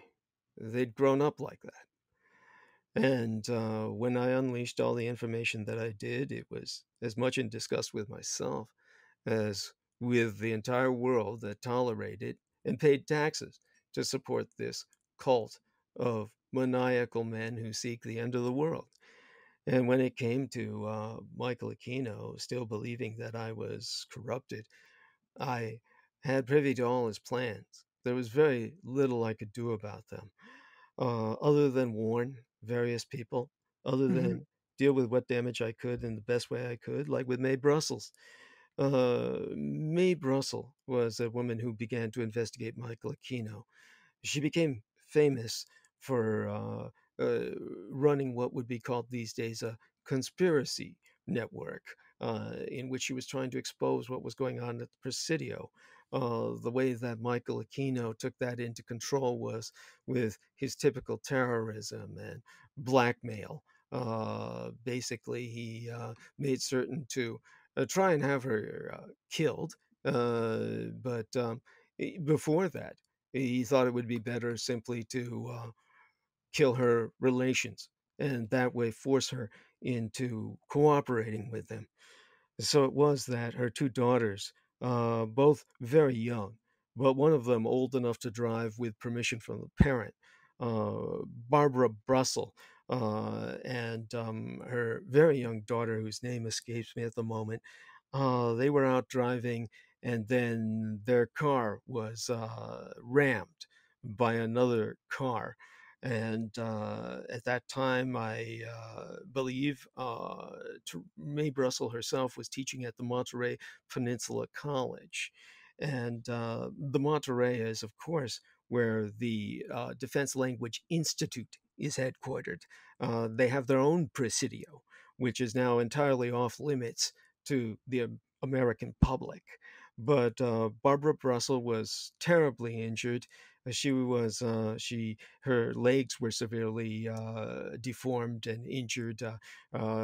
They'd grown up like that. And when I unleashed all the information that I did, it was as much in disgust with myself as with the entire world that tolerated and paid taxes to support this cult of maniacal men who seek the end of the world. And when it came to Michael Aquino still believing that I was corrupted, I had privy to all his plans. There was very little I could do about them, other than warn various people, other Mhm. than deal with what damage I could in the best way I could, like with Mae Brussels. Mae Brussel was a woman who began to investigate Michael Aquino. She became famous for uh, running what would be called these days a conspiracy network, in which she was trying to expose what was going on at the Presidio. The way that Michael Aquino took that into control was with his typical terrorism and blackmail. Basically, he made certain to try and have her killed. But before that, he thought it would be better simply to kill her relations and that way force her into cooperating with them. So it was that her two daughters, both very young, but one of them old enough to drive with permission from the parent, Barbara Brussel, and her very young daughter, whose name escapes me at the moment, they were out driving, and then their car was rammed by another car. And at that time, I believe Mae Brussel herself was teaching at the Monterey Peninsula College. And the Monterey is, of course, where the Defense Language Institute is headquartered. They have their own Presidio, which is now entirely off limits to the American public. But Barbara Brussel was terribly injured. She her legs were severely deformed and injured.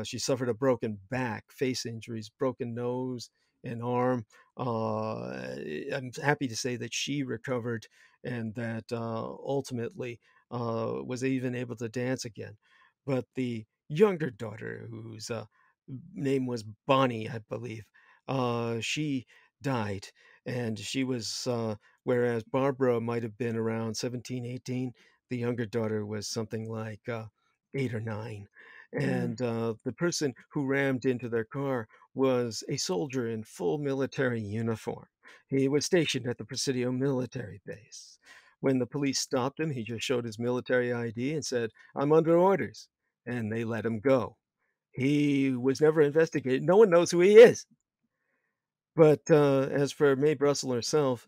She suffered a broken back, face injuries, broken nose and arm. I'm happy to say that she recovered and that ultimately was even able to dance again. But the younger daughter, whose name was Bonnie, I believe, she died. And she was, whereas Barbara might have been around 17, 18, the younger daughter was something like 8 or 9. Mm. And the person who rammed into their car was a soldier in full military uniform. He was stationed at the Presidio military base. When the police stopped him, he just showed his military ID and said, "I'm under orders." And they let him go. He was never investigated. No one knows who he is. But as for Mae Brussel herself,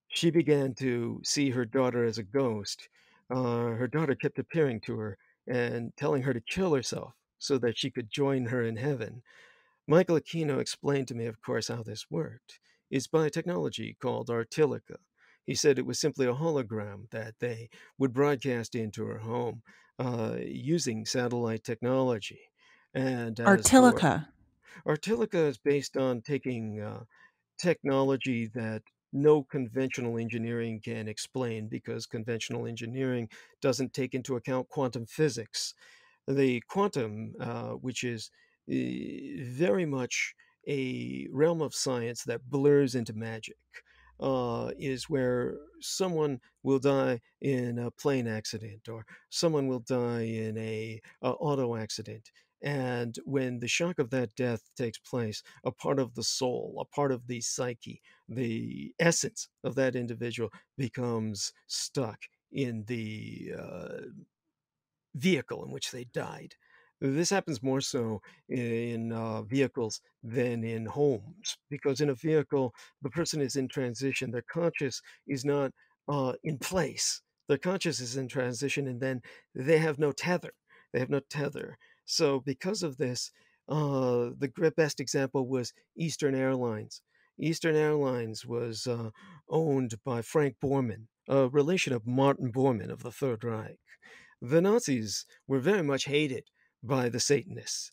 she began to see her daughter as a ghost. Her daughter kept appearing to her and telling her to kill herself so that she could join her in heaven. Michael Aquino explained to me, of course, how this worked. It's by technology called Artilica. He said it was simply a hologram that they would broadcast into her home using satellite technology. And as for Artilica. Artilica is based on taking technology that no conventional engineering can explain because conventional engineering doesn't take into account quantum physics. The quantum, which is very much a realm of science that blurs into magic, is where someone will die in a plane accident or someone will die in a auto accident. And when the shock of that death takes place, a part of the soul, a part of the psyche, the essence of that individual becomes stuck in the vehicle in which they died. This happens more so in vehicles than in homes, because in a vehicle, the person is in transition. Their conscious is not in place. Their conscious is in transition, and then they have no tether. They have no tether. So, because of this, the best example was Eastern Airlines. Eastern Airlines was owned by Frank Borman, a relation of Martin Bormann of the Third Reich. The Nazis were very much hated by the Satanists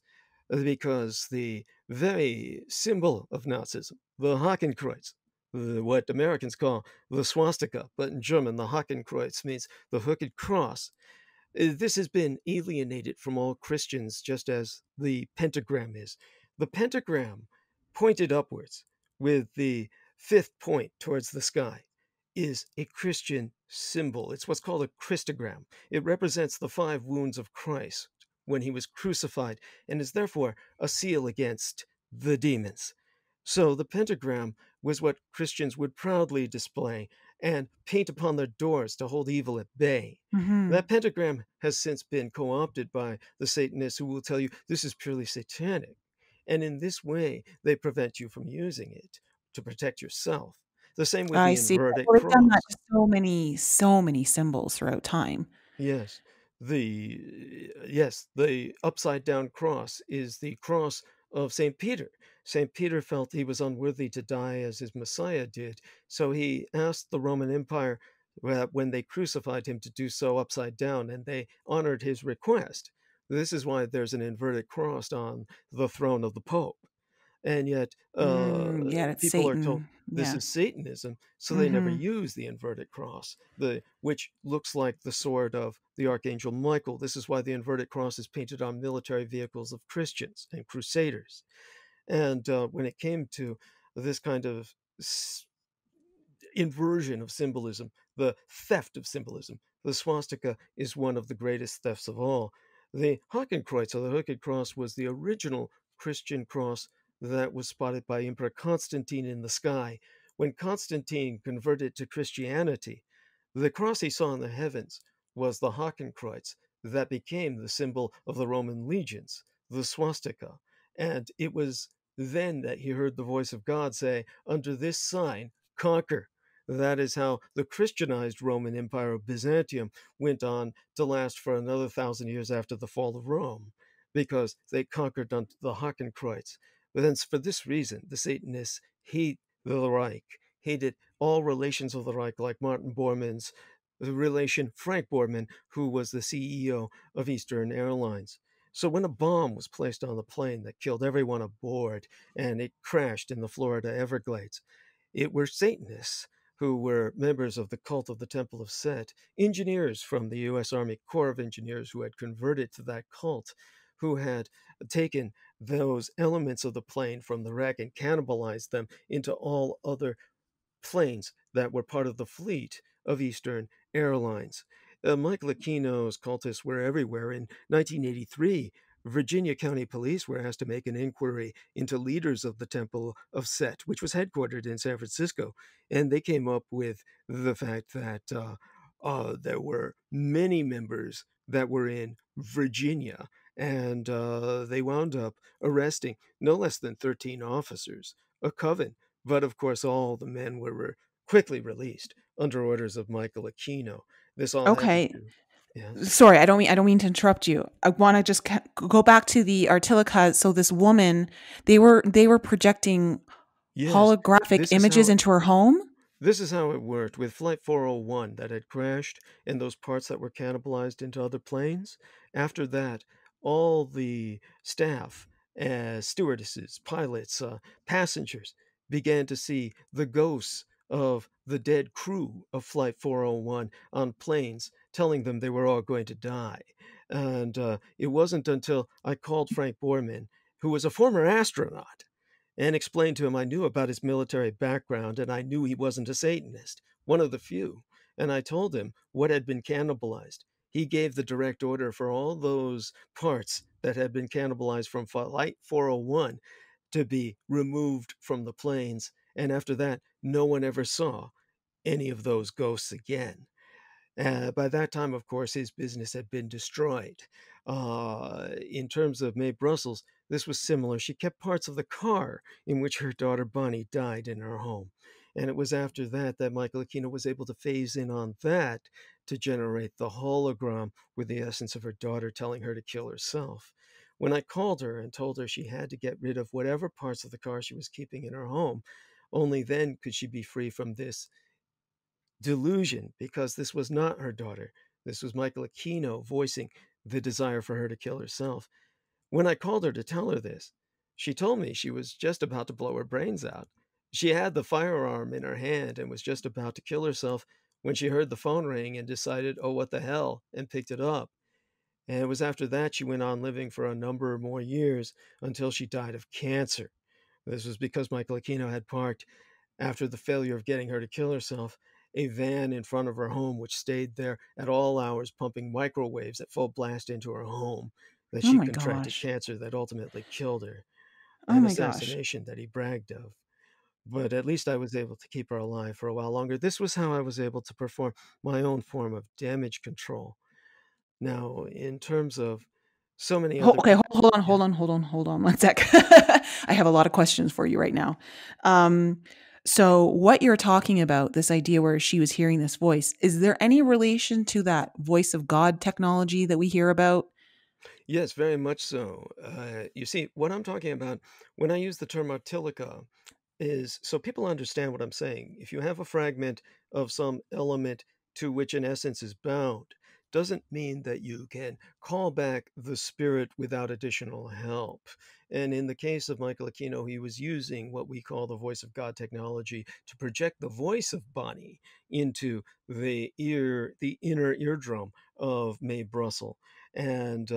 because the very symbol of Nazism, the Hakenkreuz, what Americans call the swastika, but in German, the Hakenkreuz means the hooked cross. This has been alienated from all Christians, just as the pentagram is. The pentagram, pointed upwards with the fifth point towards the sky, is a Christian symbol. It's what's called a Christogram. It represents the 5 wounds of Christ when he was crucified and is therefore a seal against the demons. So the pentagram was what Christians would proudly display and paint upon their doors to hold evil at bay. Hmm. That pentagram has since been co opted by the Satanists who will tell you this is purely satanic. And in this way, they prevent you from using it to protect yourself. The same with I the see. inverted Well, they've done that cross. to so many symbols throughout time. Yes, the upside down cross is the cross of Saint Peter. Saint Peter felt he was unworthy to die as his Messiah did, so he asked the Roman Empire when they crucified him to do so upside down, and they honored his request. This is why there's an inverted cross on the throne of the Pope. And yet, Yeah, it's people are told Satan. this Yeah. is Satanism, so they never Mhm. use the inverted cross, which looks like the sword of the Archangel Michael. This is why the inverted cross is painted on military vehicles of Christians and Crusaders. And when it came to this kind of inversion of symbolism, the theft of symbolism. The swastika is one of the greatest thefts of all. The Hakenkreuz, or the Hooked Cross, was the original Christian cross that was spotted by Emperor Constantine in the sky. When Constantine converted to Christianity, the cross he saw in the heavens was the Hakenkreuz that became the symbol of the Roman legions, the swastika. And it was then that he heard the voice of God say, "Under this sign, conquer." That is how the Christianized Roman Empire of Byzantium went on to last for another 1,000 years after the fall of Rome, because they conquered under the Hakenkreuz. But then, for this reason, the Satanists hate the Reich, hated all relations of the Reich, like Martin Bormann's relation, Frank Borman, who was the CEO of Eastern Airlines. So when a bomb was placed on the plane that killed everyone aboard and it crashed in the Florida Everglades, it were Satanists who were members of the cult of the Temple of Set, engineers from the U.S. Army Corps of Engineers who had converted to that cult, who had taken those elements of the plane from the wreck and cannibalized them into all other planes that were part of the fleet of Eastern Airlines. Michael Aquino's cultists were everywhere. In 1983, Virginia County Police were asked to make an inquiry into leaders of the Temple of Set, which was headquartered in San Francisco, and they came up with the fact that there were many members that were in Virginia, and they wound up arresting no less than 13 officers, a coven. But of course, all the men were quickly released under orders of Michael Aquino. This all had to Okay. do. Yes. Sorry, I don't mean to interrupt you. I want to just go back to the Artilica. So this woman, they were projecting Yes. holographic This is images how into her home? this is how it worked with Flight 401 that had crashed and those parts that were cannibalized into other planes. After that, all the staff as stewardesses, pilots, passengers began to see the ghosts of the dead crew of Flight 401 on planes, telling them they were all going to die. And it wasn't until I called Frank Borman, who was a former astronaut, and explained to him I knew about his military background and I knew he wasn't a Satanist, one of the few. And I told him what had been cannibalized. He gave the direct order for all those parts that had been cannibalized from Flight 401 to be removed from the planes. And after that, no one ever saw any of those ghosts again. By that time, of course, his business had been destroyed. In terms of Mae Brussels, this was similar. She kept parts of the car in which her daughter Bonnie died in her home. And it was after that that Michael Aquino was able to phase in on that to generate the hologram with the essence of her daughter telling her to kill herself. When I called her and told her she had to get rid of whatever parts of the car she was keeping in her home, only then could she be free from this delusion, because this was not her daughter. This was Michael Aquino voicing the desire for her to kill herself. When I called her to tell her this, she told me she was just about to blow her brains out. She had the firearm in her hand and was just about to kill herself when she heard the phone ring and decided, oh, what the hell, and picked it up. And it was after that she went on living for a number more years until she died of cancer. This was because Michael Aquino had parked, after the failure of getting her to kill herself, a van in front of her home, which stayed there at all hours, pumping microwaves at full blast into her home, that Oh she my contracted gosh. cancer that ultimately killed her, Oh an my gosh. assassination that he bragged of. But at least I was able to keep her alive for a while longer. This was how I was able to perform my own form of damage control. Now, in terms of so many other Okay, people, yeah. hold on 1 sec. I have a lot of questions for you right now. Um, so what you're talking about, this idea where she was hearing this voice, is there any relation to that voice of God technology that we hear about? Yes, very much so. You see, what I'm talking about when I use the term artilica is so people understand what I'm saying. If you have a fragment of some element to which an essence is bound, doesn't mean that you can call back the spirit without additional help. And in the case of Michael Aquino, he was using what we call the voice of God technology to project the voice of Bonnie into the inner eardrum of Mae Brussel. And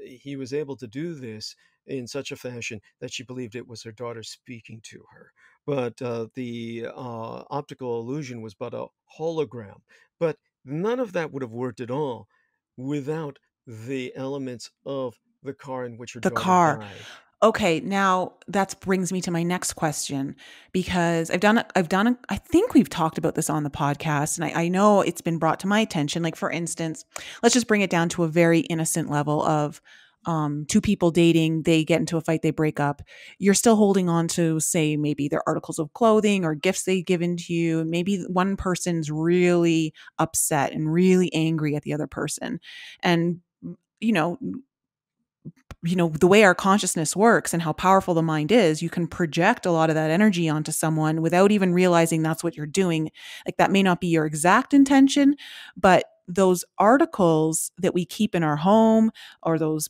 he was able to do this in such a fashion that she believed it was her daughter speaking to her. But the optical illusion was but a hologram. But none of that would have worked at all without the elements of the car in which her The daughter car. died. Okay, now that brings me to my next question because I think we've talked about this on the podcast and I know it's been brought to my attention. Like, for instance, let's just bring it down to a very innocent level of two people dating, they get into a fight, they break up. You're still holding on to, say, maybe their articles of clothing or gifts they've given to you. And maybe one person's really upset and really angry at the other person. And, you know, the way our consciousness works and how powerful the mind is, you can project a lot of that energy onto someone without even realizing that's what you're doing. Like, that may not be your exact intention, but those articles that we keep in our home or those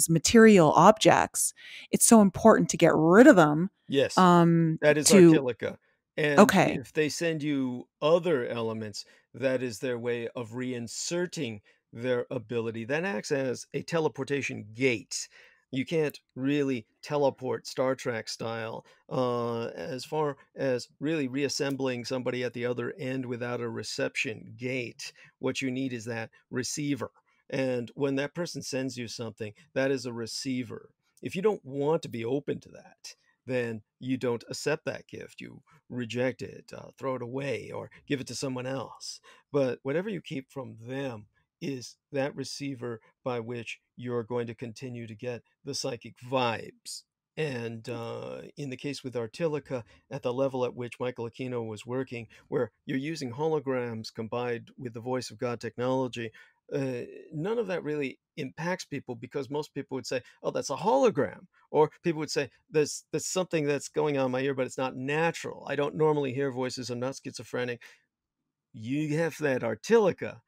material objects, it's so important to get rid of them. Yes, Um, that is to Artilica. And Okay, if they send you other elements, that is their way of reinserting their ability. That acts as a teleportation gate. You can't really teleport Star Trek style as far as really reassembling somebody at the other end without a reception gate. What you need is that receiver. And when that person sends you something, that is a receiver. If you don't want to be open to that, then you don't accept that gift. You reject it, throw it away, or give it to someone else. But whatever you keep from them is that receiver by which you're going to continue to get the psychic vibes. And in the case with Artilica, at the level at which Michael Aquino was working, where you're using holograms combined with the voice of God technology, none of that really impacts people because most people would say, oh, that's a hologram. Or people would say, there's something that's going on in my ear, but it's not natural. I don't normally hear voices. I'm not schizophrenic. You have that Artilica,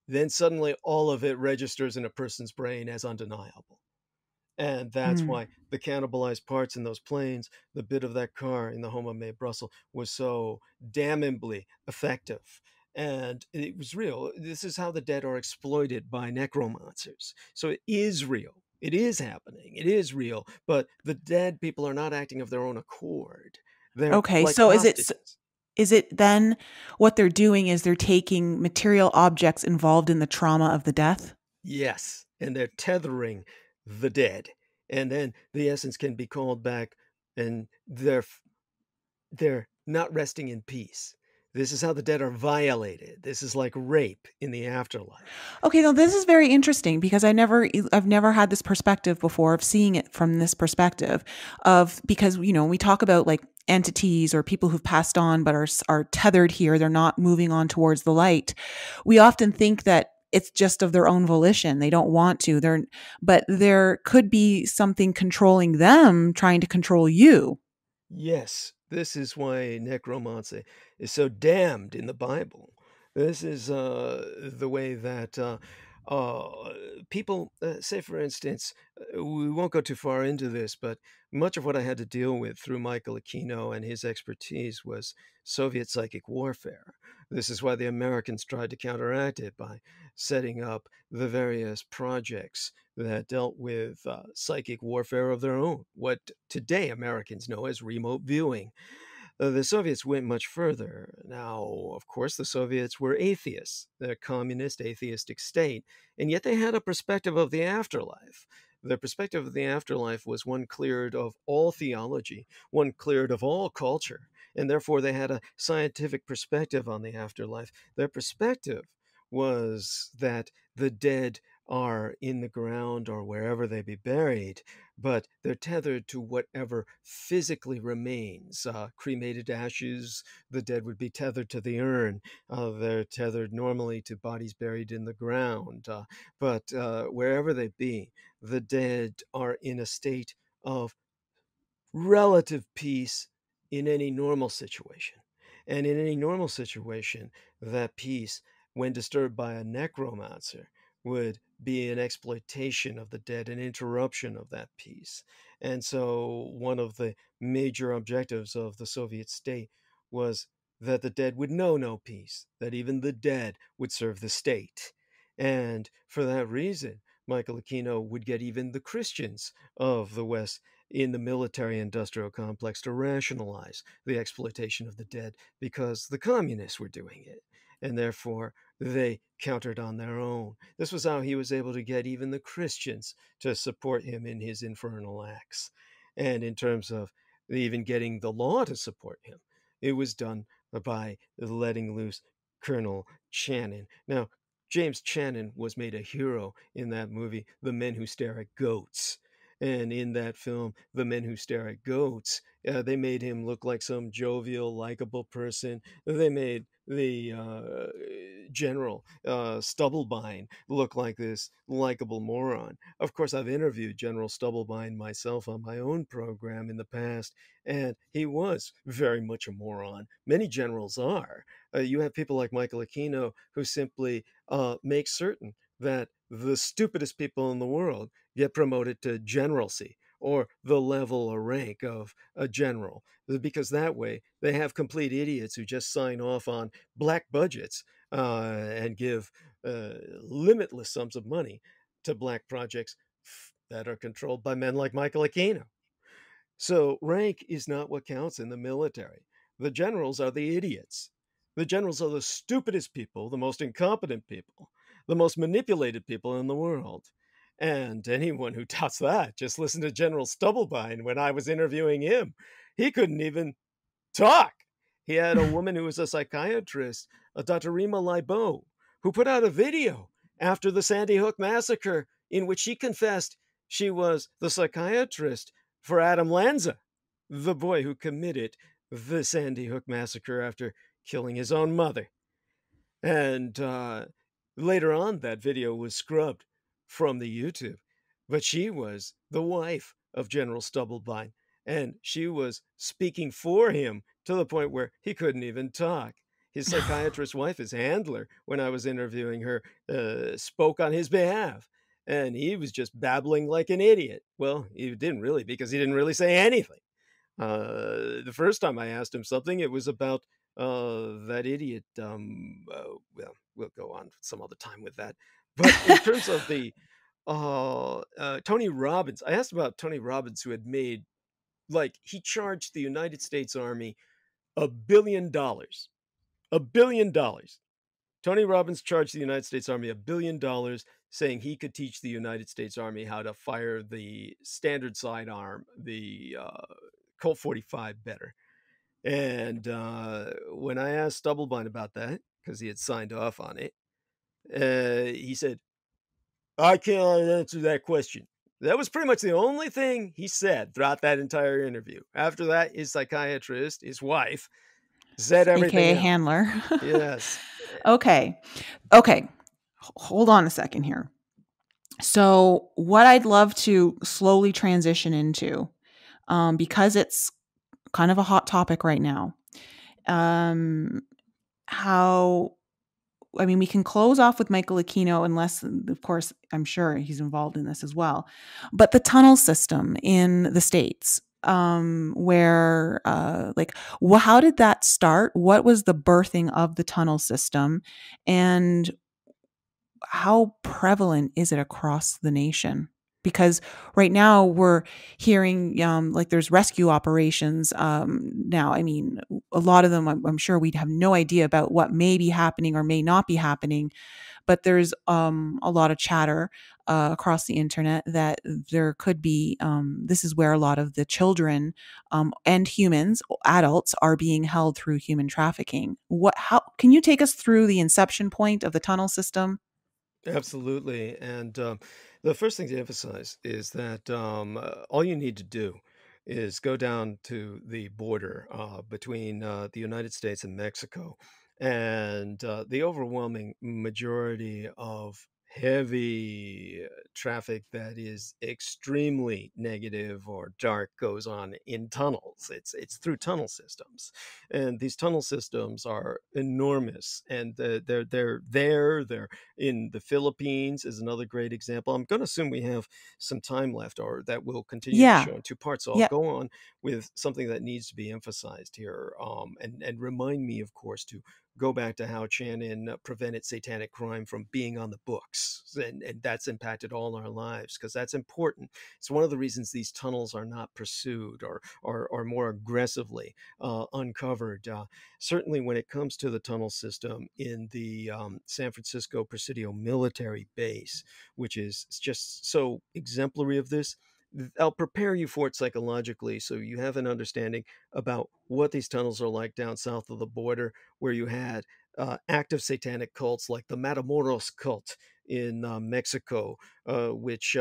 then suddenly all of it registers in a person's brain as undeniable. And that's Mm. why the cannibalized parts in those planes, the bit of that car in the home of Mae Brussels, was so damnably effective. And it was real. This is how the dead are exploited by necromancers. So it is real. It is happening. It is real. But the dead people are not acting of their own accord. They're Okay, like so hostages. is it then what they're doing is they're taking material objects involved in the trauma of the death? Yes, and they're tethering the dead, and then the essence can be called back, and they're not resting in peace. This is how the dead are violated. This is like rape in the afterlife. Okay, now this is very interesting because I've never had this perspective before of seeing it from this perspective of because we talk about like entities or people who've passed on but are tethered here, they're not moving on towards the light. We often think that it's just of their own volition. They don't want to. But there could be something controlling them trying to control you. Yes, this is why necromancy is so damned in the Bible. This is the way that uh, people say, for instance, we won't go too far into this, but much of what I had to deal with through Michael Aquino and his expertise was Soviet psychic warfare. This is why the Americans tried to counteract it by setting up the various projects that dealt with psychic warfare of their own, what today Americans know as remote viewing. The Soviets went much further. Now, of course, the Soviets were atheists. They're a communist, atheistic state, and yet they had a perspective of the afterlife. Their perspective of the afterlife was one cleared of all theology, one cleared of all culture, and therefore they had a scientific perspective on the afterlife. Their perspective was that the dead are in the ground or wherever they be buried, but they're tethered to whatever physically remains. Cremated ashes, the dead would be tethered to the urn. They're tethered normally to bodies buried in the ground. But wherever they be, the dead are in a state of relative peace in any normal situation. And in any normal situation, that peace, when disturbed by a necromancer, would be an exploitation of the dead, an interruption of that peace. And so, one of the major objectives of the Soviet state was that the dead would know no peace, that even the dead would serve the state. And for that reason, Michael Aquino would get even the Christians of the West in the military industrial complex to rationalize the exploitation of the dead because the communists were doing it. And therefore, they countered on their own. This was how he was able to get even the Christians to support him in his infernal acts. And in terms of even getting the law to support him, it was done by letting loose Colonel Channon. Now, James Channon was made a hero in that movie, The Men Who Stare at Goats. And in that film, The Men Who Stare at Goats, they made him look like some jovial, likable person. They made the General Stubblebine look like this likable moron. Of course, I've interviewed General Stubblebine myself on my own program in the past, and he was very much a moron. Many generals are. You have people like Michael Aquino who simply make certain that the stupidest people in the world get promoted to generalcy or the level or rank of a general, because that way they have complete idiots who just sign off on black budgets and give limitless sums of money to black projects that are controlled by men like Michael Aquino. So rank is not what counts in the military. The generals are the idiots. The generals are the stupidest people, the most incompetent people, the most manipulated people in the world. And anyone who doubts that, just listen to General Stubblebine when I was interviewing him. He couldn't even talk. He had a woman who was a psychiatrist, a Dr. Rima Leibo, who put out a video after the Sandy Hook massacre in which she confessed she was the psychiatrist for Adam Lanza, the boy who committed the Sandy Hook massacre after killing his own mother. And later on, that video was scrubbed from the YouTube. But she was the wife of General Stubblebine, and she was speaking for him to the point where he couldn't even talk. His psychiatrist wife, his handler, when I was interviewing her, spoke on his behalf. and he was just babbling like an idiot. Well, he didn't really, because he didn't really say anything. The first time I asked him something, it was about that idiot. Well, we'll go on some other time with that. But in terms of the Tony Robbins, I asked about Tony Robbins, who had made, like, he charged the United States Army $1 billion. $1 billion. Tony Robbins charged the United States Army $1 billion, saying he could teach the United States Army how to fire the standard sidearm, the Colt 45, better. And when I asked Stubblebine about that, because he had signed off on it, he said, "I cannot answer that question." That was pretty much the only thing he said throughout that entire interview. After that, his psychiatrist, his wife, said everything AKA else. handler. Yes. Okay. Hold on a second here. So what I'd love to slowly transition into, because it's kind of a hot topic right now, we can close off with Michael Aquino, unless, of course, I'm sure he's involved in this as well. But the tunnel system in the States, where, how did that start? What was the birthing of the tunnel system? And how prevalent is it across the nation? Because right now we're hearing there's rescue operations now. I mean, a lot of them, I'm sure we'd have no idea about what may be happening or may not be happening. But there's a lot of chatter across the internet that there could be, this is where a lot of the children and humans, adults, are being held through human trafficking. How can you take us through the inception point of the tunnel system? Absolutely. And the first thing to emphasize is that all you need to do is go down to the border between the United States and Mexico. And the overwhelming majority of heavy traffic that is extremely negative or dark goes on in tunnels. It's through tunnel systems, and these tunnel systems are enormous, and they're in the Philippines is another great example. I'm going to assume we have some time left, or that we'll continue the Yeah. show in two parts. So I'll Yep. go on with something that needs to be emphasized here, and remind me, of course, to go back to how Shannon prevented satanic crime from being on the books, and that's impacted all our lives, because that's important. It's one of the reasons these tunnels are not pursued or more aggressively uncovered. Certainly, when it comes to the tunnel system in the San Francisco Presidio military base, which is just so exemplary of this, I'll prepare you for it psychologically so you have an understanding about what these tunnels are like down south of the border, where you had active satanic cults like the Matamoros cult in Mexico, which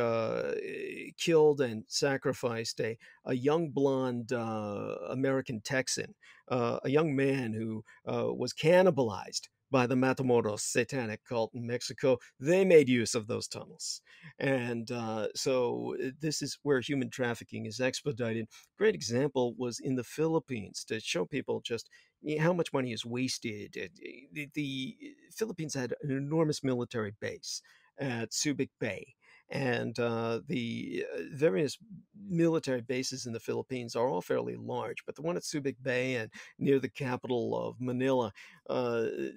killed and sacrificed a young blonde American Texan, a young man who was cannibalized by the Matamoros satanic cult in Mexico. They made use of those tunnels. And this is where human trafficking is expedited. Great example was in the Philippines, to show people just how much money is wasted. The Philippines had an enormous military base at Subic Bay. And the various military bases in the Philippines are all fairly large, but the one at Subic Bay and near the capital of Manila,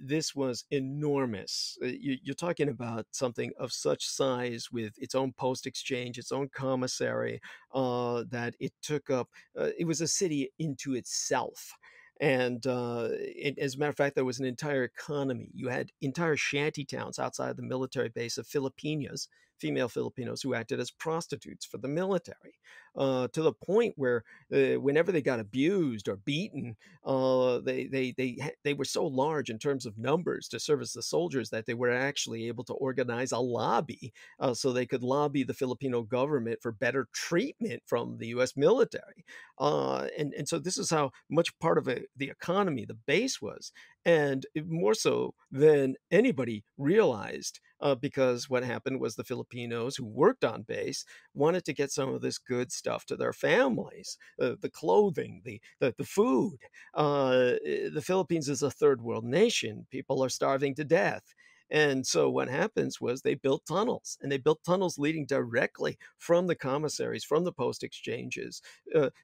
this was enormous. You're talking about something of such size, with its own post exchange, its own commissary, that it took up, it was a city into itself. And as a matter of fact, there was an entire economy. You had entire shanty towns outside the military base of Filipinas, female Filipinos, who acted as prostitutes for the military, to the point where whenever they got abused or beaten, they were so large in terms of numbers to service the soldiers that they were actually able to organize a lobby, so they could lobby the Filipino government for better treatment from the U.S. military. And so this is how much part of the economy the base was, and more so than anybody realized, because what happened was the Filipinos who worked on base wanted to get some of this good stuff to their families, the clothing, the food. The Philippines is a third world nation. People are starving to death. And so what happens was they built tunnels, and they built tunnels leading directly from the commissaries, from the post exchanges,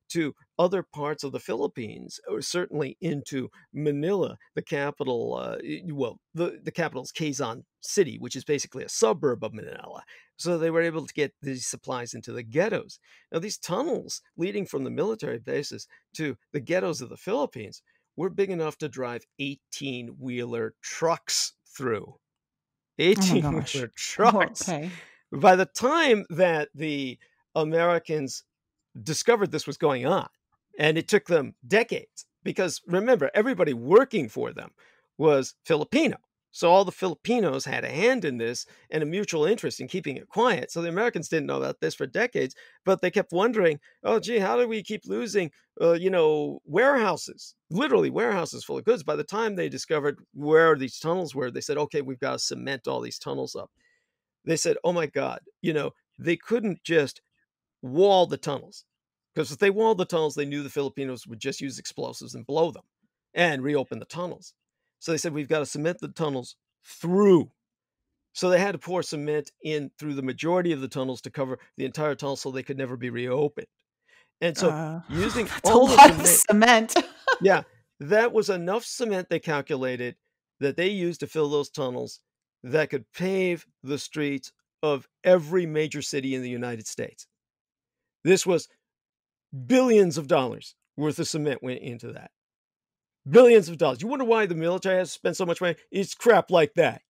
to other parts of the Philippines, or certainly into Manila, the capital. The capital is Quezon City, which is basically a suburb of Manila. So they were able to get these supplies into the ghettos. Now, these tunnels leading from the military bases to the ghettos of the Philippines were big enough to drive 18-wheeler trucks through. Oh my gosh. 18-wheeler trucks. Okay. By the time that the Americans discovered this was going on, and it took them decades, because remember, everybody working for them was Filipino. So all the Filipinos had a hand in this and a mutual interest in keeping it quiet. So the Americans didn't know about this for decades, but they kept wondering, oh, gee, how do we keep losing, warehouses, literally warehouses full of goods? By the time they discovered where these tunnels were, they said, okay, we've got to cement all these tunnels up. They said, oh my God, they couldn't just wall the tunnels, because if they walled the tunnels, they knew the Filipinos would just use explosives and blow them and reopen the tunnels. So they said, we've got to cement the tunnels through. So they had to pour cement in through the majority of the tunnels to cover the entire tunnel so they could never be reopened. And so using That's a all the lot of cement, cement. yeah, that was enough cement, they calculated, that they used to fill those tunnels that could pave the streets of every major city in the United States. This was billions of dollars worth of cement went into that. Billions of dollars. You wonder why the military has to spend so much money? It's crap like that.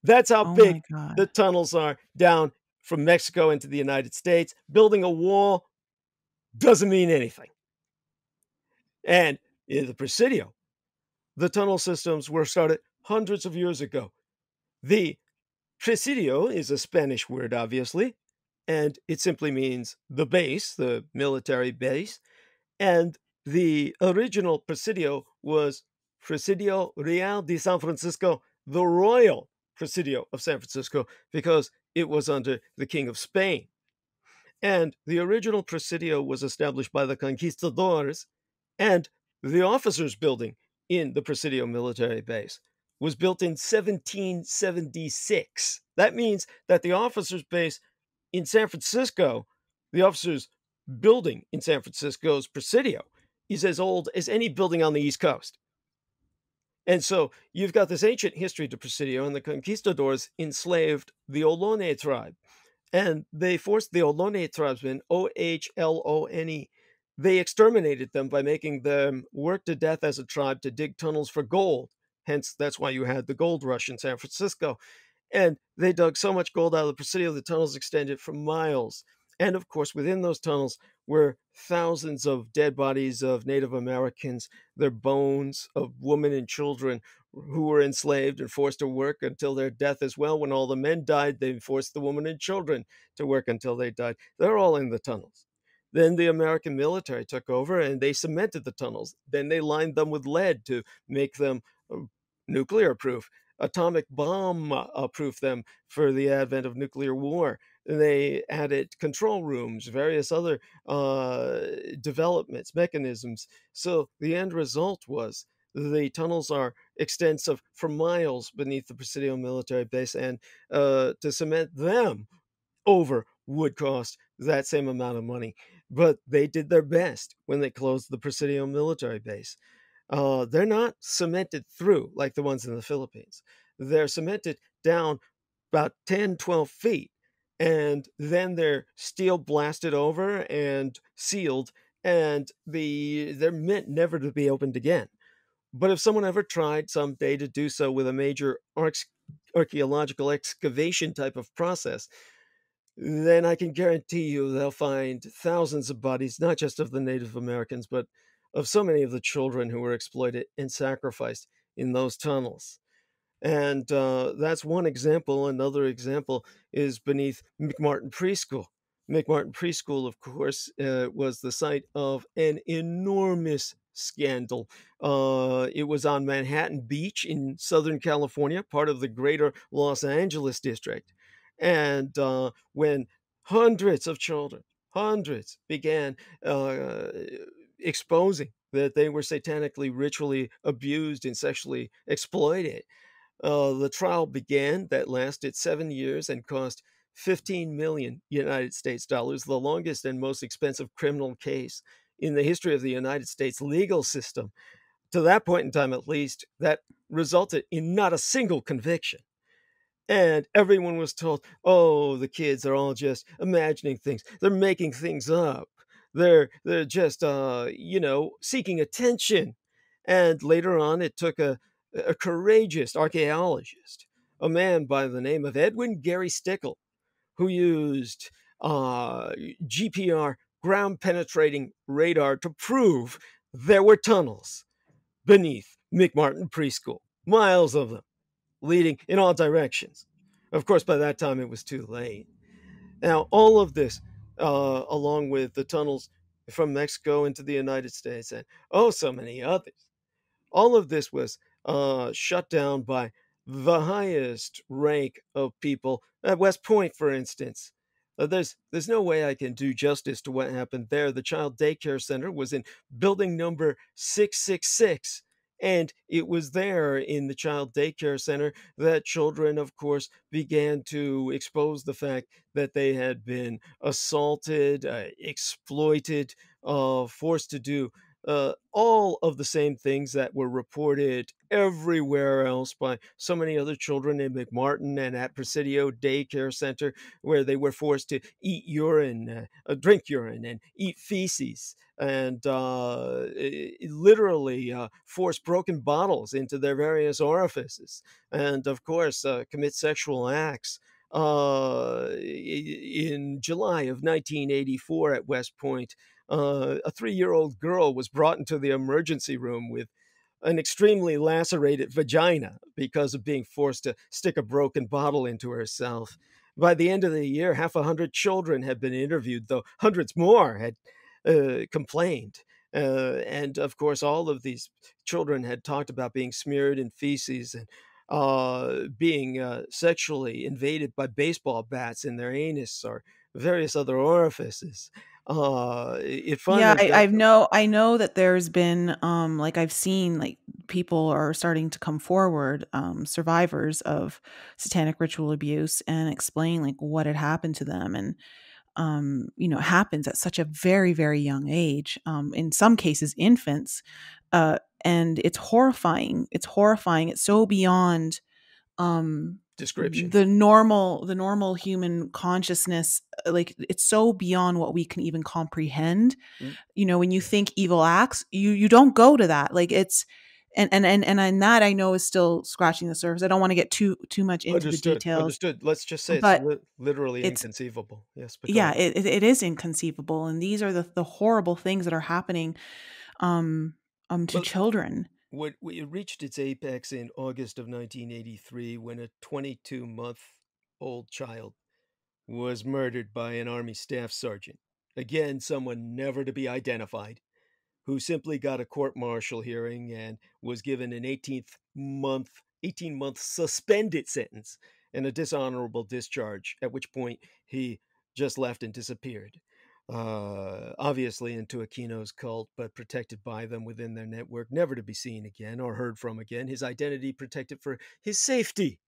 That's how Oh my big God. the tunnels are down from Mexico into the United States. Building a wall doesn't mean anything. And in the Presidio, the tunnel systems were started hundreds of years ago. The Presidio is a Spanish word, obviously, and it simply means the base, the military base. And the original Presidio was Presidio Real de San Francisco, the Royal Presidio of San Francisco, because it was under the King of Spain. And the original Presidio was established by the conquistadors, and the officers' building in the Presidio military base was built in 1776. That means that the officers' base in San Francisco, the officers' building in San Francisco's Presidio, is as old as any building on the East Coast. And so you've got this ancient history to Presidio, and the conquistadors enslaved the Ohlone tribe. And they forced the Ohlone tribesmen, Ohlone, they exterminated them by making them work to death as a tribe to dig tunnels for gold. Hence, that's why you had the gold rush in San Francisco. And they dug so much gold out of the Presidio, the tunnels extended for miles. And of course, within those tunnels were thousands of dead bodies of Native Americans, their bones, of women and children who were enslaved and forced to work until their death as well. When all the men died, they forced the women and children to work until they died. They're all in the tunnels. Then the American military took over and they cemented the tunnels. Then they lined them with lead to make them nuclear proof, atomic bomb proof them for the advent of nuclear war. They added control rooms, various other developments, mechanisms. So the end result was the tunnels are extensive for miles beneath the Presidio military base, and to cement them over would cost that same amount of money. But they did their best when they closed the Presidio military base. They're not cemented through like the ones in the Philippines. They're cemented down about 10, 12 feet, and then they're steel blasted over and sealed, and they're meant never to be opened again. But if someone ever tried someday to do so with a major archaeological excavation type of process, then I can guarantee you they'll find thousands of bodies, not just of the Native Americans, but of so many of the children who were exploited and sacrificed in those tunnels. And that's one example. Another example is beneath McMartin Preschool. McMartin Preschool, of course, was the site of an enormous scandal. It was on Manhattan Beach in Southern California, part of the greater Los Angeles district. And when hundreds of children, hundreds, began exposing that they were satanically, ritually abused and sexually exploited, The trial began that lasted 7 years and cost 15 million United States dollars, the longest and most expensive criminal case in the history of the United States legal system. To that point in time, at least, that resulted in not a single conviction. And everyone was told, oh, the kids are all just imagining things. They're making things up. They're just seeking attention. And later on, it took a courageous archaeologist, a man by the name of Edwin Gary Stickle, who used GPR, ground penetrating radar, to prove there were tunnels beneath McMartin Preschool, miles of them, leading in all directions. Of course, by that time it was too late. Now, all of this, along with the tunnels from Mexico into the United States, and oh, so many others, all of this was shut down by the highest rank of people at West Point, for instance. There's no way I can do justice to what happened there. The child daycare center was in building number 666. And it was there in the child daycare center that children, of course, began to expose the fact that they had been assaulted, exploited, forced to do all of the same things that were reported everywhere else by so many other children in McMartin and at Presidio Daycare Center, where they were forced to eat urine, drink urine, and eat feces, and literally force broken bottles into their various orifices, and of course, commit sexual acts. In July of 1984 at West Point, a 3-year-old girl was brought into the emergency room with an extremely lacerated vagina because of being forced to stick a broken bottle into herself. By the end of the year, half a hundred children had been interviewed, though hundreds more had complained. And of course, all of these children had talked about being smeared in feces and being sexually invaded by baseball bats in their anus or various other orifices. It Yeah, finally got. I know that there's been like I've seen like people are starting to come forward, survivors of satanic ritual abuse, and explain like what had happened to them. And it happens at such a very, very young age. In some cases, infants. And it's horrifying. It's horrifying. It's so beyond Description. the normal human consciousness. Like it's so beyond what we can even comprehend. Mm. When you think evil acts, you don't go to that. Like it's and that I know is still scratching the surface. I don't want to get too much into the Understood. details, Understood. Let's just say it's but literally it's inconceivable. Yes, but go yeah, on. it is inconceivable, and these are the horrible things that are happening um to Well, children. it reached its apex in August of 1983 when a 22-month-old child was murdered by an Army staff sergeant. Again, someone never to be identified, who simply got a court-martial hearing and was given an 18-month suspended sentence and a dishonorable discharge, at which point he just left and disappeared. Obviously into Aquino's cult, but protected by them within their network, never to be seen again or heard from again. His identity protected for his safety.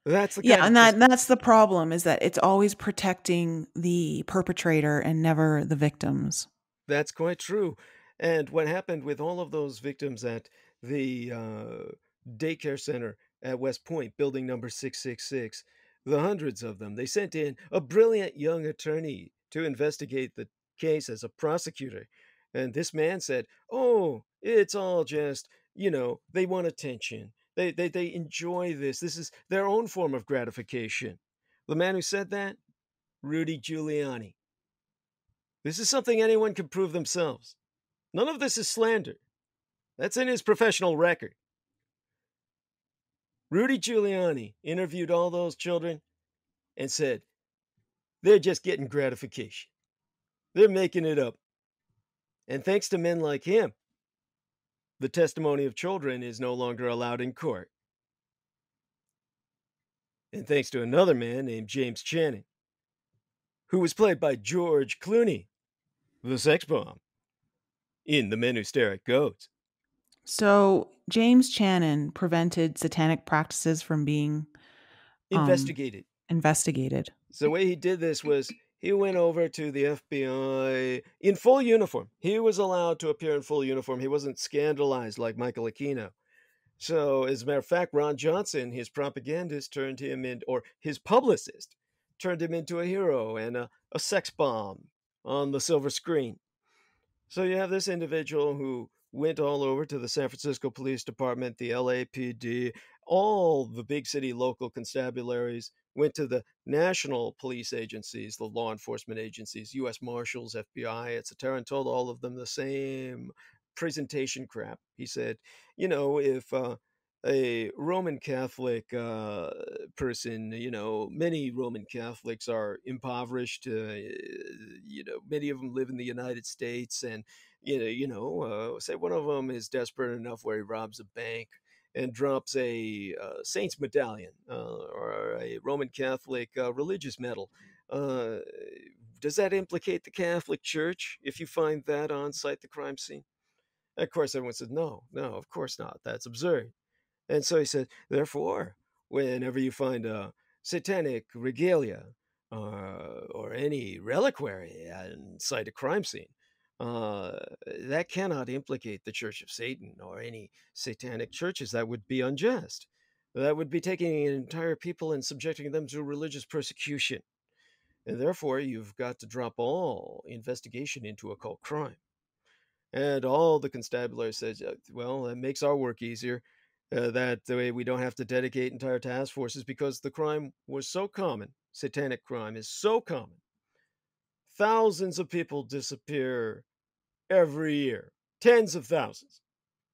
That's the Yeah, kind and of system. that's the problem, is that it's always protecting the perpetrator and never the victims. That's quite true. And what happened with all of those victims at the daycare center at West Point, building number 666, the hundreds of them, they sent in a brilliant young attorney to investigate the case as a prosecutor. And this man said, oh, it's all just, they want attention. They enjoy this. This is their own form of gratification. The man who said that, Rudy Giuliani. This is something anyone can prove themselves. None of this is slander. That's in his professional record. Rudy Giuliani interviewed all those children and said, they're just getting gratification. They're making it up. And thanks to men like him, the testimony of children is no longer allowed in court. And thanks to another man named James Channing, who was played by George Clooney, the sex bomb, in The Men Who Stare at Goats. So James Channon prevented satanic practices from being um, Investigated. investigated. So the way he did this was he went over to the FBI in full uniform. He was allowed to appear in full uniform. He wasn't scandalized like Michael Aquino. So, as a matter of fact, Ron Johnson, his propagandist, turned him in, or his publicist, turned him into a hero and a sex bomb on the silver screen. So you have this individual who went all over to the San Francisco Police Department, the LAPD, all the big city local constabularies, went to the national police agencies, the law enforcement agencies, US Marshals, FBI, etc., and told all of them the same presentation crap. He said, if a Roman Catholic person, many Roman Catholics are impoverished. Many of them live in the United States, and say one of them is desperate enough where he robs a bank and drops a saint's medallion or a Roman Catholic religious medal. Uh, does that implicate the Catholic Church if you find that on site the crime scene? Of course, everyone said, no, no, of course not. That's absurd. And so he said, therefore, whenever you find a satanic regalia or any reliquary inside a crime scene, uh, that cannot implicate the Church of Satan or any satanic churches. That would be unjust. That would be taking an entire people and subjecting them to religious persecution. And therefore, you've got to drop all investigation into occult crime. And all the constabulary says, well, that makes our work easier. That the way we don't have to dedicate entire task forces because the crime was so common. Satanic crime is so common. Thousands of people disappear every year. Tens of thousands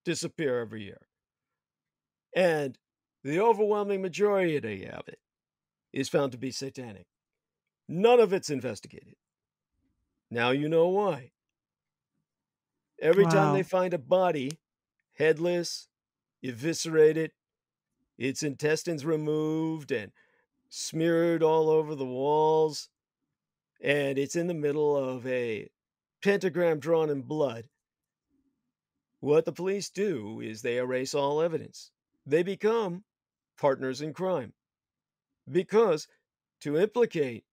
disappear every year. And the overwhelming majority of it is found to be satanic. None of it's investigated. Now you know why. Every time they Wow. find a body, headless, eviscerated, its intestines removed and smeared all over the walls, and it's in the middle of a pentagram drawn in blood. What the police do is they erase all evidence. They become partners in crime. Because to implicate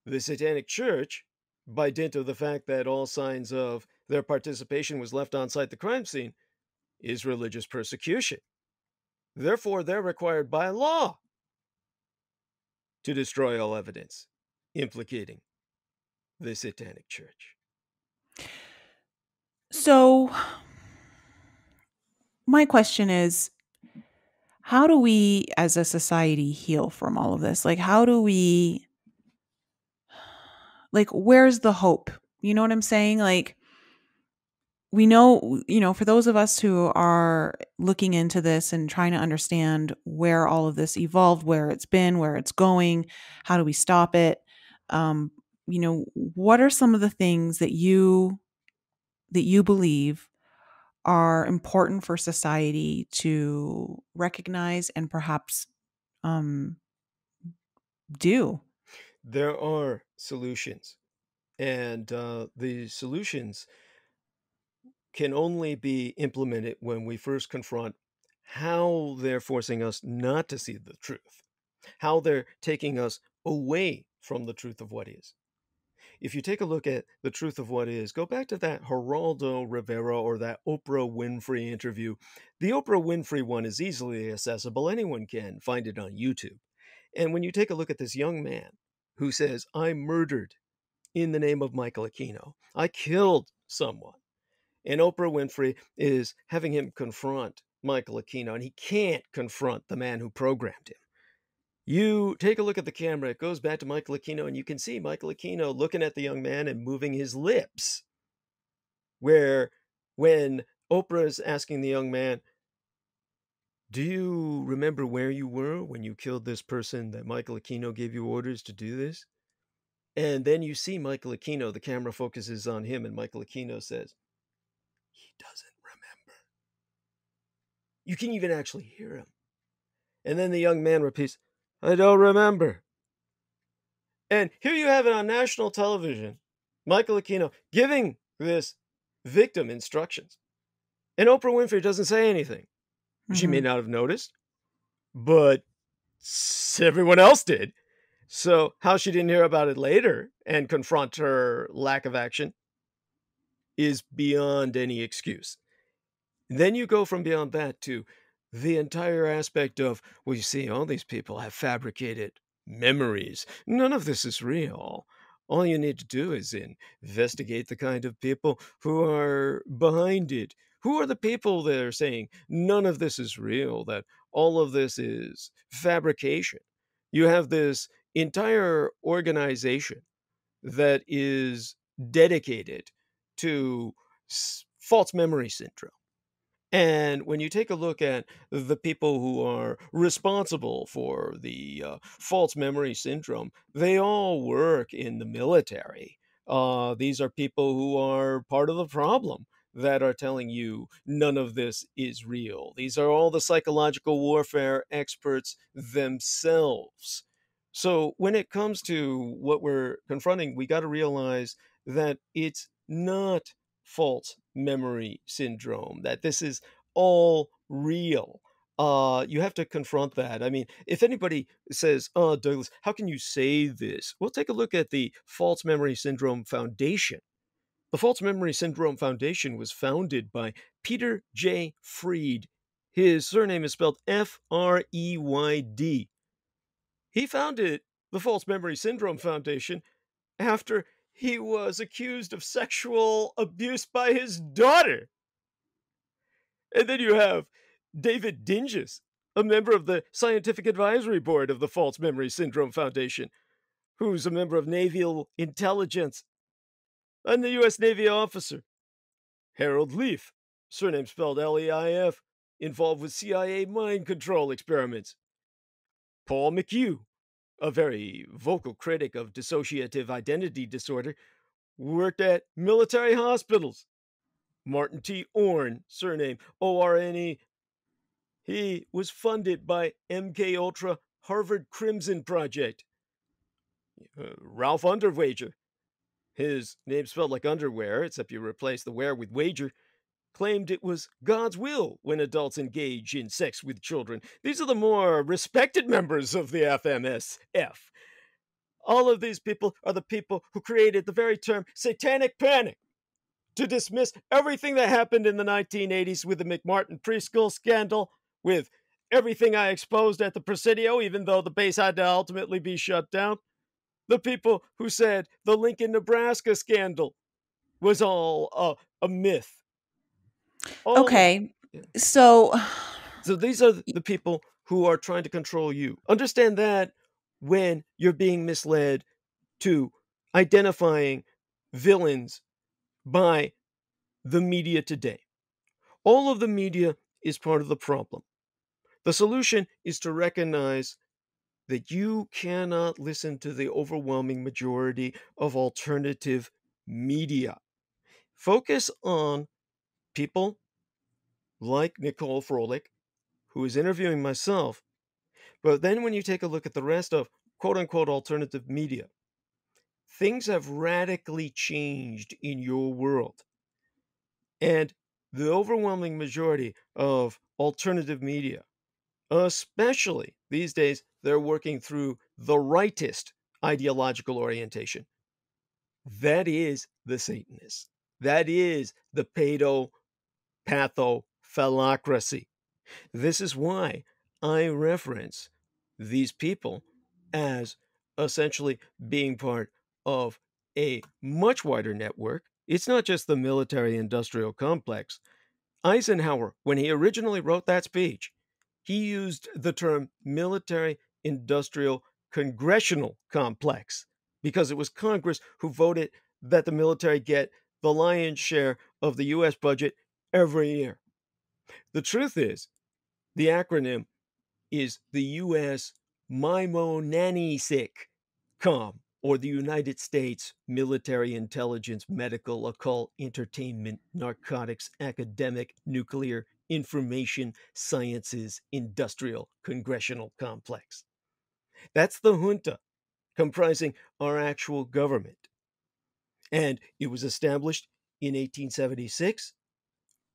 the Satanic Church, by dint of the fact that all signs of their participation was left on site the crime scene, is religious persecution. Therefore, they're required by law to destroy all evidence implicating the Satanic Church. So my question is, how do we as a society heal from all of this? Like, how do we, like, where's the hope? You know what I'm saying? Like, we know, for those of us who are looking into this and trying to understand where all of this evolved, where it's been, where it's going, how do we stop it? Um, what are some of the things that you believe are important for society to recognize and perhaps um, do? There are solutions, and the solutions can only be implemented when we first confront how they're forcing us not to see the truth, how they're taking us away from the truth of what is. If you take a look at the truth of what is, go back to that Geraldo Rivera or that Oprah Winfrey interview. The Oprah Winfrey one is easily accessible. Anyone can find it on YouTube. And when you take a look at this young man who says, I murdered in the name of Michael Aquino, I killed someone. And Oprah Winfrey is having him confront Michael Aquino, and he can't confront the man who programmed him. You take a look at the camera, it goes back to Michael Aquino, and you can see Michael Aquino looking at the young man and moving his lips. Where when Oprah is asking the young man, do you remember where you were when you killed this person that Michael Aquino gave you orders to do this? And then you see Michael Aquino, the camera focuses on him, and Michael Aquino says, he doesn't remember. You can even actually hear him. And then the young man repeats, I don't remember. And here you have it on national television, Michael Aquino giving this victim instructions. And Oprah Winfrey doesn't say anything. She may Mhm. not have noticed, but everyone else did. So, how she didn't hear about it later and confront her lack of action is beyond any excuse. Then you go from beyond that to the entire aspect of, well, you see, all these people have fabricated memories. None of this is real. All you need to do is investigate the kind of people who are behind it. Who are the people that are saying none of this is real, that all of this is fabrication? You have this entire organization that is dedicated to false memory syndrome. And when you take a look at the people who are responsible for the false memory syndrome, they all work in the military. These are people who are part of the problem that are telling you none of this is real. These are all the psychological warfare experts themselves. So when it comes to what we're confronting, we got to realize that it's not false memory syndrome, that this is all real. You have to confront that. I mean, if anybody says, "Oh, Douglas, how can you say this?" Well, take a look at the False Memory Syndrome Foundation. The False Memory Syndrome Foundation was founded by Peter J. Freed. His surname is spelled Freyd. He founded the False Memory Syndrome Foundation after he was accused of sexual abuse by his daughter. And then you have David Dinges, a member of the Scientific Advisory Board of the False Memory Syndrome Foundation, who's a member of Naval Intelligence and the U.S. Navy officer. Harold Leif, surname spelled Leif, involved with CIA mind control experiments. Paul McHugh, a very vocal critic of dissociative identity disorder, worked at military hospitals. Martin T. Orne, surname Orne, he was funded by MK Ultra Harvard Crimson Project. Ralph Underwager, his name spelled like underwear, except you replace the wear with wager, claimed it was God's will when adults engage in sex with children. These are the more respected members of the FMSF. All of these people are the people who created the very term satanic panic to dismiss everything that happened in the 1980s with the McMartin preschool scandal, with everything I exposed at the Presidio, even though the base had to ultimately be shut down. The people who said the Lincoln, Nebraska scandal was all a myth. All of Okay. yeah. So So these are the people who are trying to control you. Understand that when you're being misled to identifying villains by the media today. All of the media is part of the problem. The solution is to recognize that you cannot listen to the overwhelming majority of alternative media. Focus on people like Nicole Froelich, who is interviewing myself. But then when you take a look at the rest of quote unquote alternative media, things have radically changed in your world. And the overwhelming majority of alternative media, especially these days, they're working through the rightist ideological orientation. That is the Satanists. That is the pathophallocracy. This is why I reference these people as essentially being part of a much wider network. It's not just the military industrial complex. Eisenhower, when he originally wrote that speech, he used the term military industrial congressional complex because it was Congress who voted that the military get the lion's share of the US budget every year. The truth is, the acronym is the US MIMO-NANISIC COM, or the United States Military Intelligence Medical Occult Entertainment Narcotics Academic Nuclear Information Sciences Industrial Congressional Complex. That's the junta comprising our actual government. And it was established in 1876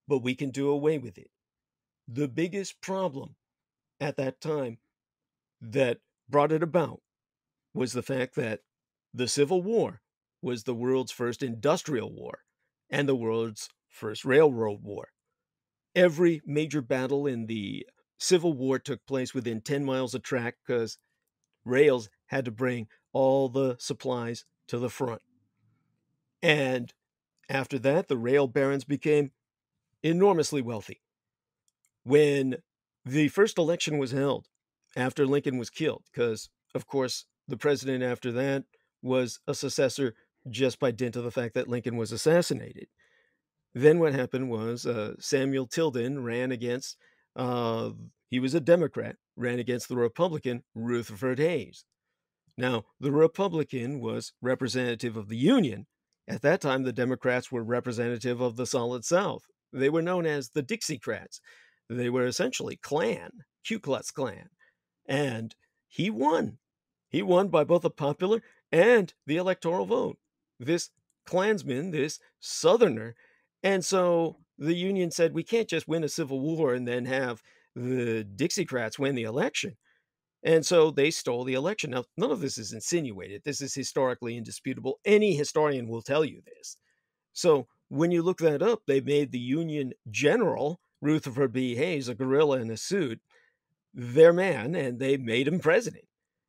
but we can do away with it. The biggest problem at that time that brought it about was the fact that the Civil War was the world's first industrial war and the world's first railroad war. Every major battle in the Civil War took place within 10 miles of track because rails had to bring all the supplies to the front. And after that, the rail barons became enormously wealthy. When the first election was held after Lincoln was killed, because, of course, the president after that was a successor just by dint of the fact that Lincoln was assassinated. Then what happened was Samuel Tilden ran against, he was a Democrat, ran against the Republican Rutherford Hayes. Now, the Republican was representative of the Union. At that time, the Democrats were representative of the Solid South. They were known as the Dixiecrats. They were essentially Klan, Ku Klux Klan. And he won. He won by both the popular and the electoral vote. This Klansman, this Southerner. And so the Union said, we can't just win a civil war and then have the Dixiecrats win the election. And so they stole the election. Now, none of this is insinuated. This is historically indisputable. Any historian will tell you this. So when you look that up, they made the Union general, Rutherford B. Hayes, a gorilla in a suit, their man, and they made him president.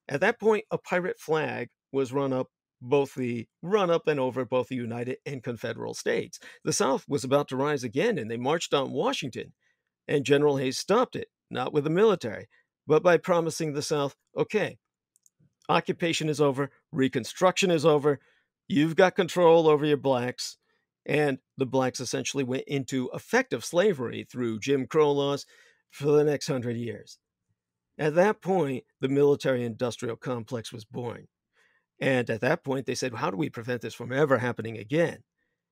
At that point, a pirate flag was run up and over both the United and Confederate States. The South was about to rise again, and they marched on Washington. And General Hayes stopped it, not with the military, but by promising the South, okay, occupation is over, Reconstruction is over, you've got control over your blacks. And the blacks essentially went into effective slavery through Jim Crow laws for the next 100 years. At that point, the military-industrial complex was born. And at that point, they said, how do we prevent this from ever happening again?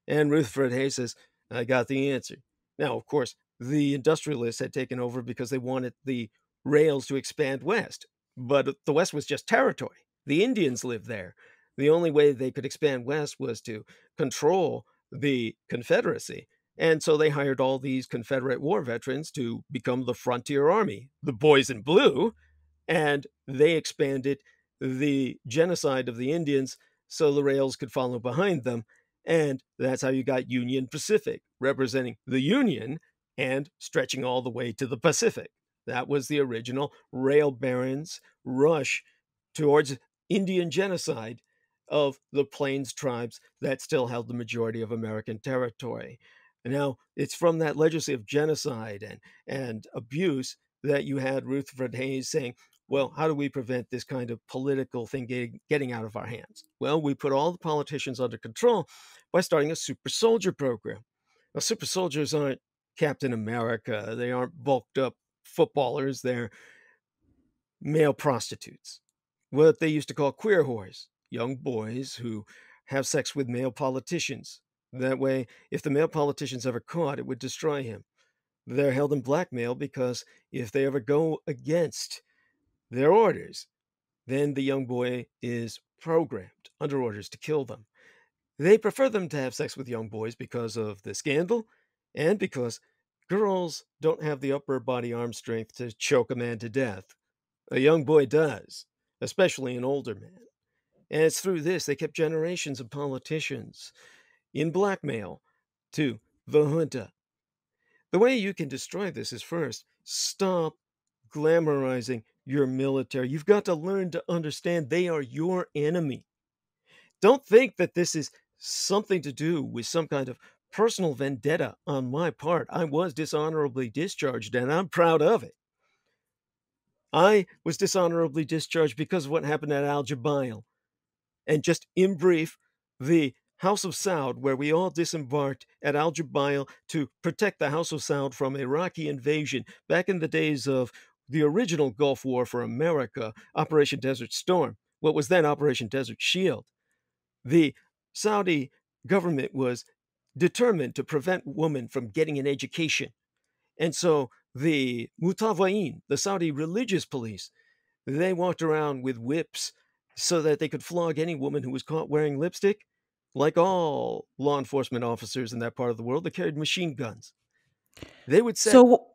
And Rutherford Hayes says, I got the answer. Now, of course, the industrialists had taken over because they wanted the rails to expand west. But the West was just territory. The Indians lived there. The only way they could expand west was to control the Confederacy. And so they hired all these Confederate war veterans to become the Frontier Army, the Boys in Blue, and they expanded the genocide of the Indians so the rails could follow behind them. And that's how you got Union Pacific, representing the Union and stretching all the way to the Pacific. That was the original rail barons' rush towards Indian genocide of the Plains tribes that still held the majority of American territory. Now, it's from that legacy of genocide and abuse that you had Rutherford Hayes saying, well, how do we prevent this kind of political thing getting out of our hands? Well, we put all the politicians under control by starting a super soldier program. Now, super soldiers aren't Captain America. They aren't bulked up footballers. They're male prostitutes, what they used to call queer whores, young boys who have sex with male politicians. That way, if the male politician's ever caught, it would destroy him. They're held in blackmail because if they ever go against their orders, then the young boy is programmed under orders to kill them. They prefer them to have sex with young boys because of the scandal and because girls don't have the upper body arm strength to choke a man to death. A young boy does, especially an older man. And it's through this they kept generations of politicians in blackmail to the junta. The way you can destroy this is first, stop glamorizing your military. You've got to learn to understand they are your enemy. Don't think that this is something to do with some kind of personal vendetta on my part. I was dishonorably discharged, and I'm proud of it. I was dishonorably discharged because of what happened at Al Jabail. And just in brief, the House of Saud, where we all disembarked at Al Jabail to protect the House of Saud from Iraqi invasion back in the days of the original Gulf War for America, Operation Desert Storm, what was then Operation Desert Shield. The Saudi government was determined to prevent women from getting an education. And so the Mutawain, the Saudi religious police, they walked around with whips so that they could flog any woman who was caught wearing lipstick. Like all law enforcement officers in that part of the world, they carried machine guns. They would set. So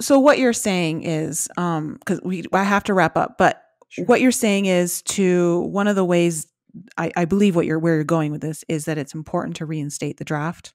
so what you're saying is, because I have to wrap up, but Sure. what you're saying is to one of the ways I believe where you're going with this is that it's important to reinstate the draft.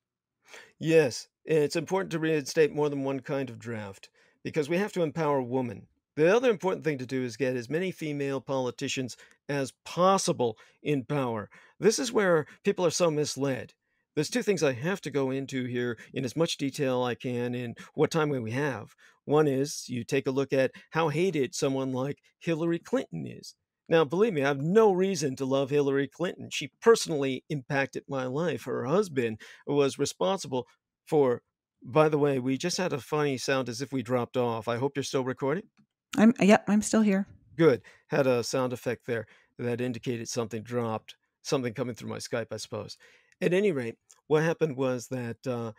Yes, it's important to reinstate more than one kind of draft because we have to empower women. The other important thing to do is get as many female politicians as possible in power. This is where people are so misled. There's two things I have to go into here in as much detail I can in what time we have. One is you take a look at how hated someone like Hillary Clinton is. Now, believe me, I have no reason to love Hillary Clinton. She personally impacted my life. Her husband was responsible for. By the way, we just had a funny sound as if we dropped off. I hope you're still recording. I'm still here. Good. Had a sound effect there that indicated something dropped, something coming through my Skype, I suppose. At any rate, what happened was that,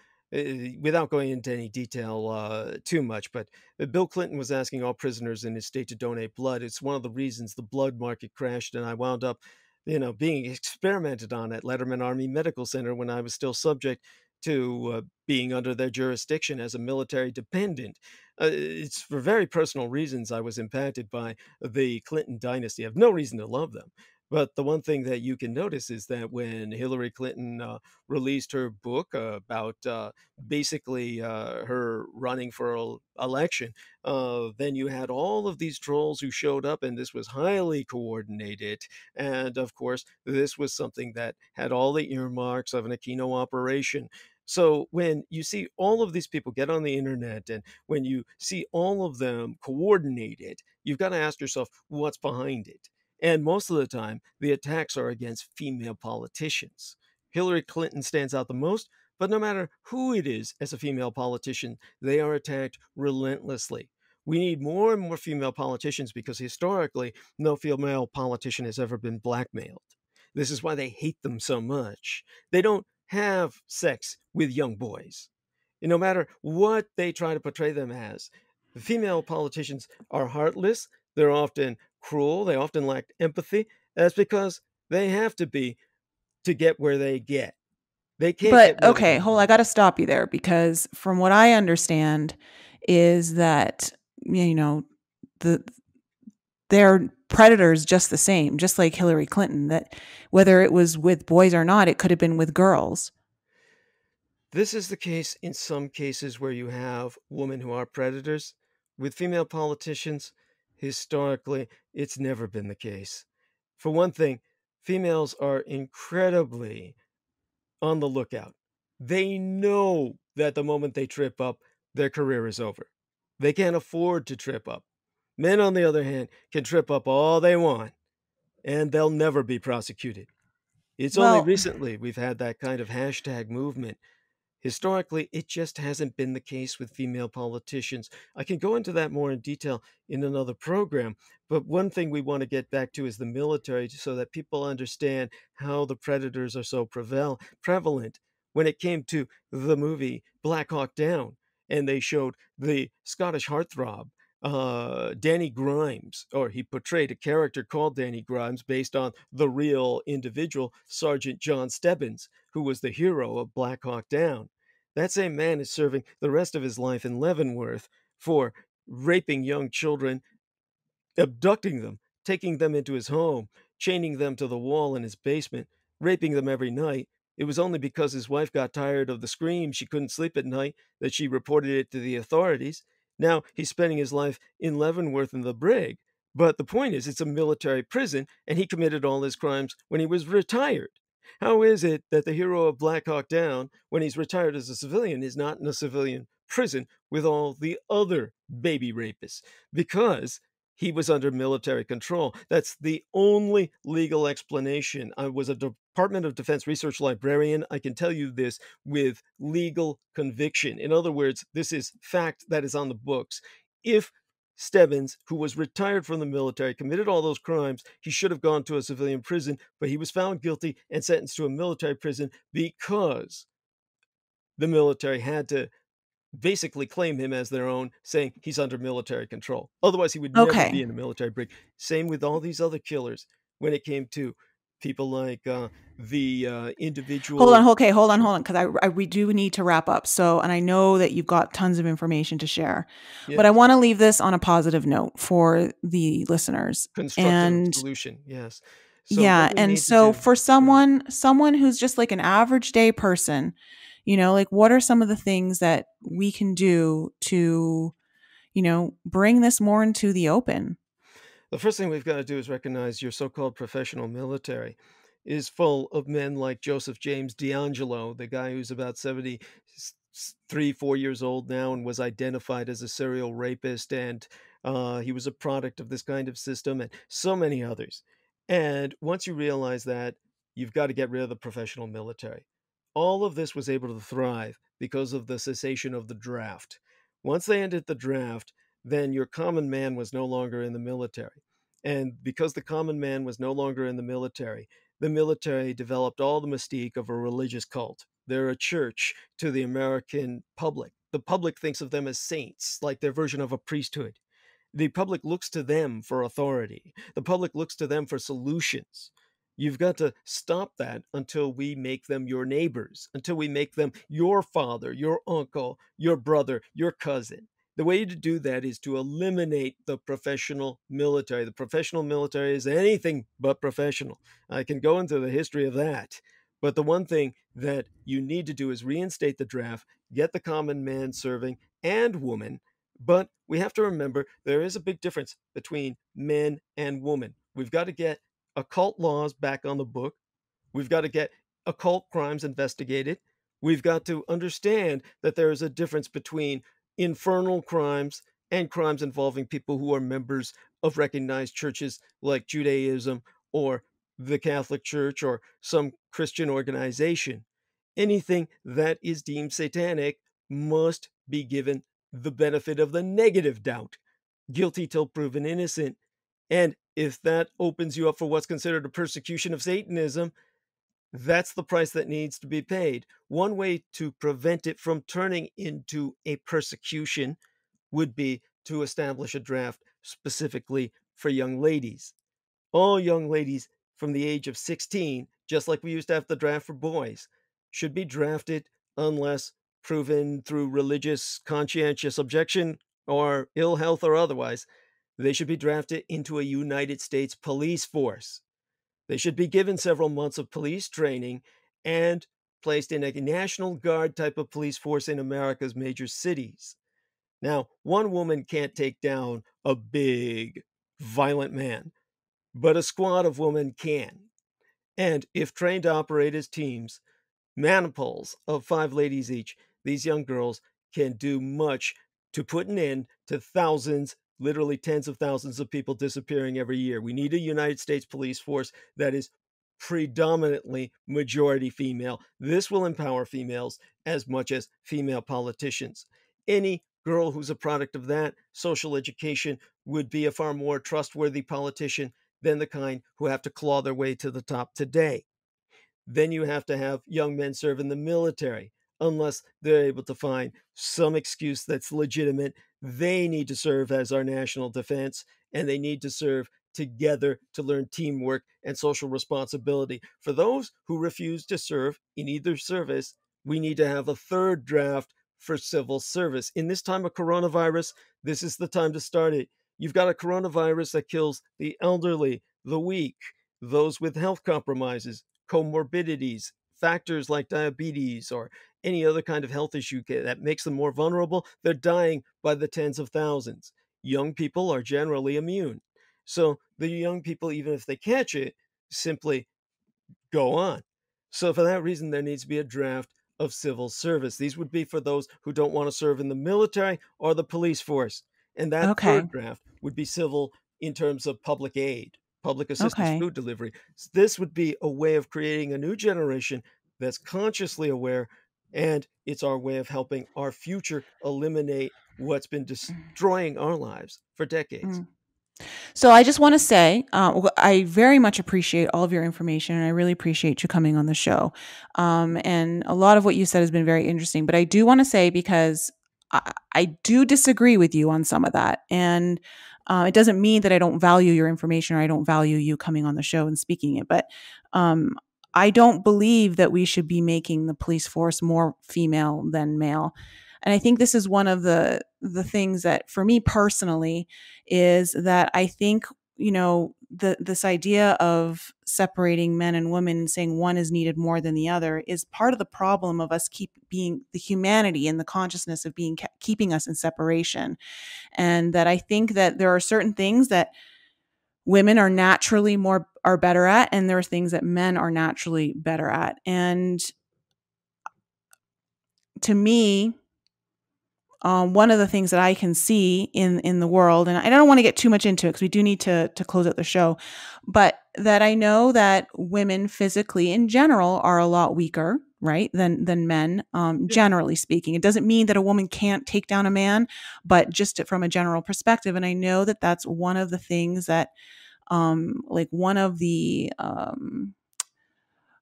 without going into any detail too much, but Bill Clinton was asking all prisoners in his state to donate blood. It's one of the reasons the blood market crashed, and I wound up, being experimented on at Letterman Army Medical Center when I was still subject to being under their jurisdiction as a military dependent. It's for very personal reasons I was impacted by the Clinton dynasty. I have no reason to love them. But the one thing that you can notice is that when Hillary Clinton released her book about basically her running for election, then you had all of these trolls who showed up, and this was highly coordinated. And of course, this was something that had all the earmarks of an Aquino operation. So when you see all of these people get on the internet and when you see all of them coordinated, you've got to ask yourself what's behind it. And most of the time, the attacks are against female politicians. Hillary Clinton stands out the most, but no matter who it is as a female politician, they are attacked relentlessly. We need more and more female politicians because historically, no female politician has ever been blackmailed. This is why they hate them so much. They don't have sex with young boys. No matter what they try to portray them as, the female politicians are heartless. They're often cruel. They often lack empathy. That's because they have to be to get where they get. They can't get But where they okay, go. hold on, I got to stop you there because from what I understand is that the they're predators just the same, just like Hillary Clinton, that whether it was with boys or not, it could have been with girls. This is the case in some cases where you have women who are predators. With female politicians, historically, it's never been the case. For one thing, females are incredibly on the lookout. They know that the moment they trip up, their career is over. They can't afford to trip up. Men, on the other hand, can trip up all they want, and they'll never be prosecuted. It's only Well, recently we've had that kind of hashtag movement. Historically, it just hasn't been the case with female politicians. I can go into that more in detail in another program, but one thing we want to get back to is the military so that people understand how the predators are so prevalent. When it came to the movie Black Hawk Down, and they showed the Scottish heartthrob, Danny Grimes, or he portrayed a character called Danny Grimes based on the real individual, Sergeant John Stebbins, who was the hero of Black Hawk Down. That same man is serving the rest of his life in Leavenworth for raping young children, abducting them, taking them into his home, chaining them to the wall in his basement, raping them every night. It was only because his wife got tired of the screams she couldn't sleep at night that she reported it to the authorities. Now he's spending his life in Leavenworth in the brig. But the point is, it's a military prison, and he committed all his crimes when he was retired. How is it that the hero of Black Hawk Down, when he's retired as a civilian, is not in a civilian prison with all the other baby rapists? Because he was under military control. That's the only legal explanation. I was a Department of Defense research librarian. I can tell you this with legal conviction. In other words, this is fact that is on the books. If Stebbins, who was retired from the military, committed all those crimes, he should have gone to a civilian prison, but he was found guilty and sentenced to a military prison because the military had to basically claim him as their own, saying he's under military control. Otherwise, he would never okay. be in a military brig. Same with all these other killers when it came to people like the Hold on. individual. Okay, hold on, Sure. hold on, because we do need to wrap up. So, and I know that you've got tons of information to share, but I Yes. want to leave this on a positive note for the listeners. Constructive And solution. Yes. So yeah, what we and need to so do. for Go ahead. someone who's just like an average day person, like what are some of the things that we can do to, bring this more into the open? The first thing we've got to do is recognize your so-called professional military is full of men like Joseph James D'Angelo, the guy who's about 73, 4 years old now and was identified as a serial rapist. And he was a product of this kind of system and so many others. And once you realize that, you've got to get rid of the professional military. All of this was able to thrive because of the cessation of the draft. Once they ended the draft, then your common man was no longer in the military. And because the common man was no longer in the military developed all the mystique of a religious cult. They're a church to the American public. The public thinks of them as saints, like their version of a priesthood. The public looks to them for authority. The public looks to them for solutions. You've got to stop that until we make them your neighbors, until we make them your father, your uncle, your brother, your cousin. The way to do that is to eliminate the professional military. The professional military is anything but professional. I can go into the history of that. But the one thing that you need to do is reinstate the draft, get the common man serving and woman. But we have to remember there is a big difference between men and women. We've got to get occult laws back on the book. We've got to get occult crimes investigated. We've got to understand that there is a difference between infernal crimes and crimes involving people who are members of recognized churches like Judaism or the Catholic Church or some Christian organization. Anything that is deemed satanic must be given the benefit of the negative doubt, guilty till proven innocent. And if that opens you up for what's considered a persecution of Satanism, that's the price that needs to be paid. One way to prevent it from turning into a persecution would be to establish a draft specifically for young ladies. All young ladies from the age of 16, just like we used to have the draft for boys, should be drafted unless proven through religious conscientious objection or ill health or otherwise. They should be drafted into a United States police force. They should be given several months of police training and placed in a National Guard type of police force in America's major cities. Now, one woman can't take down a big, violent man, but a squad of women can. And if trained to operate as teams, maniples of 5 ladies each, these young girls can do much to put an end to thousands, literally tens of thousands of people disappearing every year. We need a United States police force that is predominantly majority female. This will empower females as much as female politicians. Any girl who's a product of that social education would be a far more trustworthy politician than the kind who have to claw their way to the top today. Then you have to have young men serve in the military. Unless they're able to find some excuse that's legitimate, they need to serve as our national defense and they need to serve together to learn teamwork and social responsibility. For those who refuse to serve in either service, we need to have a third draft for civil service. In this time of coronavirus, this is the time to start it. You've got a coronavirus that kills the elderly, the weak, those with health compromises, comorbidities, factors like diabetes or any other kind of health issue that makes them more vulnerable, they're dying by the tens of thousands. Young people are generally immune. So the young people, even if they catch it, simply go on. So for that reason, there needs to be a draft of civil service. These would be for those who don't want to serve in the military or the police force. And that Okay. third draft would be civil in terms of public aid, public assistance Okay. food delivery. This would be a way of creating a new generation that's consciously aware, and it's our way of helping our future eliminate what's been destroying our lives for decades. Mm. So I just want to say, I very much appreciate all of your information, and I really appreciate you coming on the show. And a lot of what you said has been very interesting. But I do want to say, because I do disagree with you on some of that. And it doesn't mean that I don't value your information or I don't value you coming on the show and speaking it. But I don't believe that we should be making the police force more female than male. And I think this is one of the things that for me personally is that I think, this idea of separating men and women and saying one is needed more than the other is part of the problem of us keep being the humanity and the consciousness of being keeping us in separation. And that I think that there are certain things that women are naturally are better at, and there are things that men are naturally better at. And to me, one of the things that I can see in the world, and I don't want to get too much into it because we do need to close out the show, but that I know that women physically in general are a lot weaker, right, than men, generally speaking. It doesn't mean that a woman can't take down a man, but just from a general perspective. And I know that that's one of the things that, like one of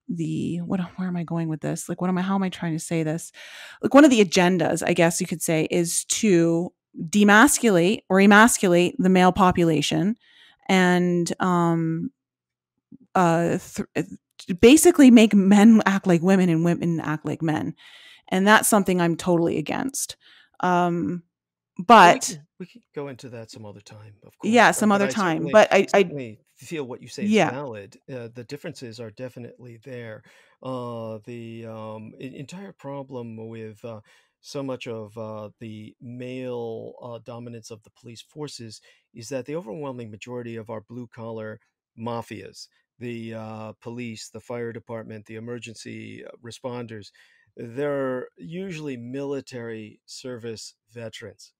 where am I going with this? Like, how am I trying to say this? Like one of the agendas, I guess you could say, is to demasculate or emasculate the male population and basically make men act like women and women act like men. And that's something I'm totally against. But we can go into that some other time, of course. Yeah, some other time. But I certainly feel what you say is valid. The differences are definitely there. The entire problem with so much of the male dominance of the police forces is that the overwhelming majority of our blue collar mafias, the police, the fire department, the emergency responders, they're usually military service veterans.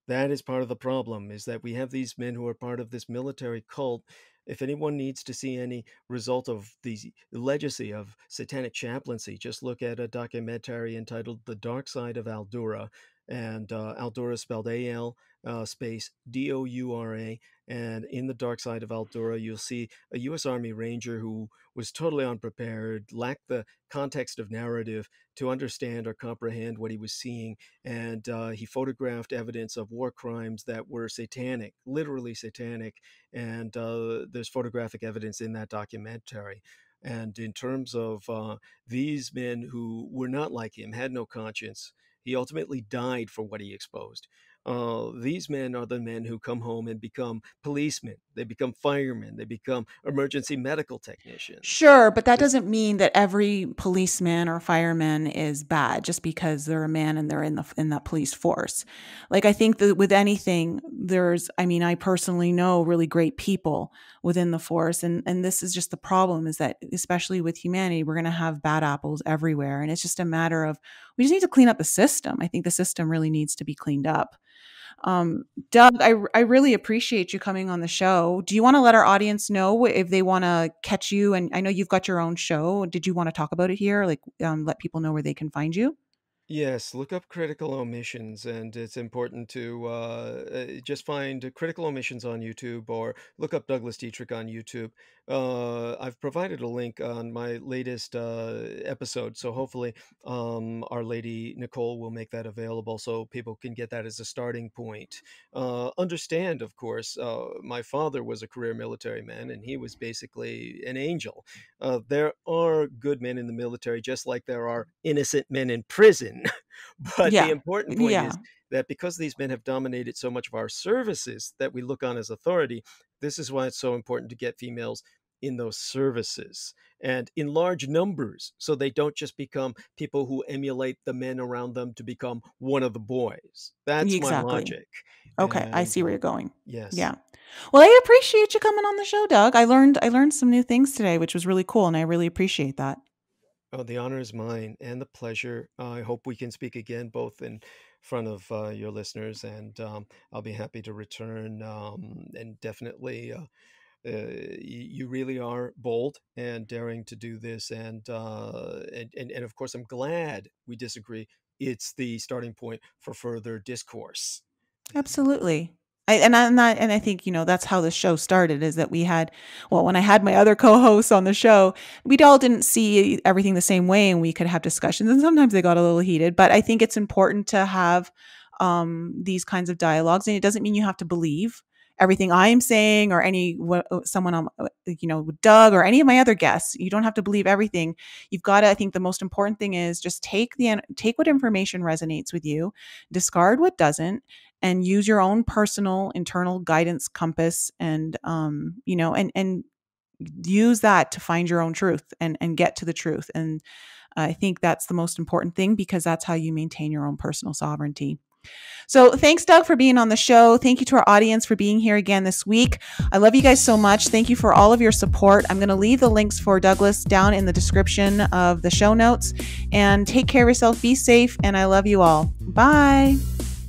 That is part of the problem, is that we have these men who are part of this military cult. If anyone needs to see any result of the legacy of satanic chaplaincy, just look at a documentary entitled The Dark Side of Aldura. And Aldura spelled A-L space D-O-U-R-A. And in The Dark Side of Aldura, you'll see a U.S. Army Ranger who was totally unprepared, lacked the context of narrative to understand or comprehend what he was seeing. And he photographed evidence of war crimes that were satanic, literally satanic. And there's photographic evidence in that documentary. And in terms of these men who were not like him, had no conscience, he ultimately died for what he exposed. These men are the men who come home and become policemen. They become firemen. They become emergency medical technicians. Sure, but that doesn't mean that every policeman or fireman is bad just because they're a man and they're in that police force. Like, I think that with anything, I personally know really great people within the force, and this is just the problem, is that especially with humanity, we're going to have bad apples everywhere, and it's just a matter of we just need to clean up the system. I think the system really needs to be cleaned up. Doug, I really appreciate you coming on the show. Do you want to let our audience know if they want to catch you? And I know you've got your own show. Did you want to talk about it here? Like, let people know where they can find you? Yes, look up critical omissions, and it's important to just find critical omissions on YouTube or look up Douglas Dietrich on YouTube. I've provided a link on my latest episode, so hopefully Our Lady Nicole will make that available so people can get that as a starting point. Understand, of course, my father was a career military man, and he was basically an angel. There are good men in the military, just like there are innocent men in prison. But the important point is that because these men have dominated so much of our services that we look on as authority, this is why it's so important to get females in those services and in large numbers, so they don't just become people who emulate the men around them to become one of the boys. That's my logic. Okay, I see where you're going. Yes. Yeah. Well, I appreciate you coming on the show, Doug. I learned some new things today, which was really cool, and I really appreciate that. Oh, the honor is mine and the pleasure. I hope we can speak again, both in front of your listeners, and I'll be happy to return. And definitely, you really are bold and daring to do this, and of course, I'm glad we disagree. It's the starting point for further discourse. Absolutely. I think, that's how the show started, is that when I had my other co-hosts on the show, we all didn't see everything the same way, and we could have discussions, and sometimes they got a little heated, but I think it's important to have these kinds of dialogues. And it doesn't mean you have to believe everything I'm saying or someone, Doug or any of my other guests. You don't have to believe everything. You've got to, I think the most important thing is just take what information resonates with you, discard what doesn't, and use your own personal internal guidance compass and use that to find your own truth and get to the truth. And I think that's the most important thing, because that's how you maintain your own personal sovereignty. So thanks, Doug, for being on the show. Thank you to our audience for being here again this week. I love you guys so much. Thank you for all of your support. I'm going to leave the links for Douglas down in the description of the show notes. And take care of yourself. Be safe. And I love you all. Bye.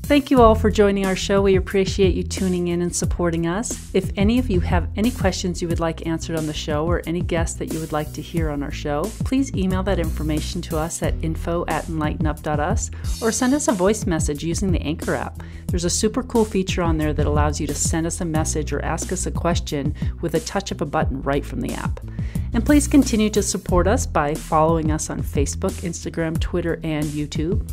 Thank you all for joining our show. We appreciate you tuning in and supporting us. If any of you have any questions you would like answered on the show, or any guests that you would like to hear on our show, please email that information to us at info@enlightenup.us, or send us a voice message using the Anchor app. There's a super cool feature on there that allows you to send us a message or ask us a question with a touch of a button right from the app. And please continue to support us by following us on Facebook, Instagram, Twitter, and YouTube.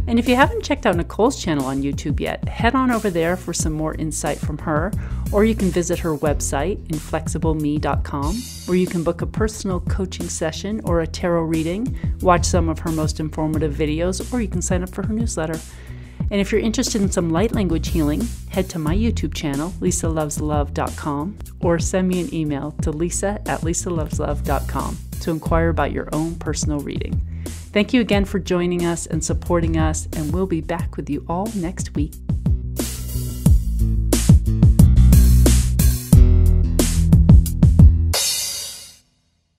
And if you haven't checked out Nicole's channel on YouTube yet, head on over there for some more insight from her, or you can visit her website, inflexibleme.com, where you can book a personal coaching session or a tarot reading, watch some of her most informative videos, or you can sign up for her newsletter. And if you're interested in some light language healing, head to my YouTube channel, lisaloveslove.com, or send me an email to lisa@lisaloveslove.com to inquire about your own personal reading. Thank you again for joining us and supporting us, and we'll be back with you all next week.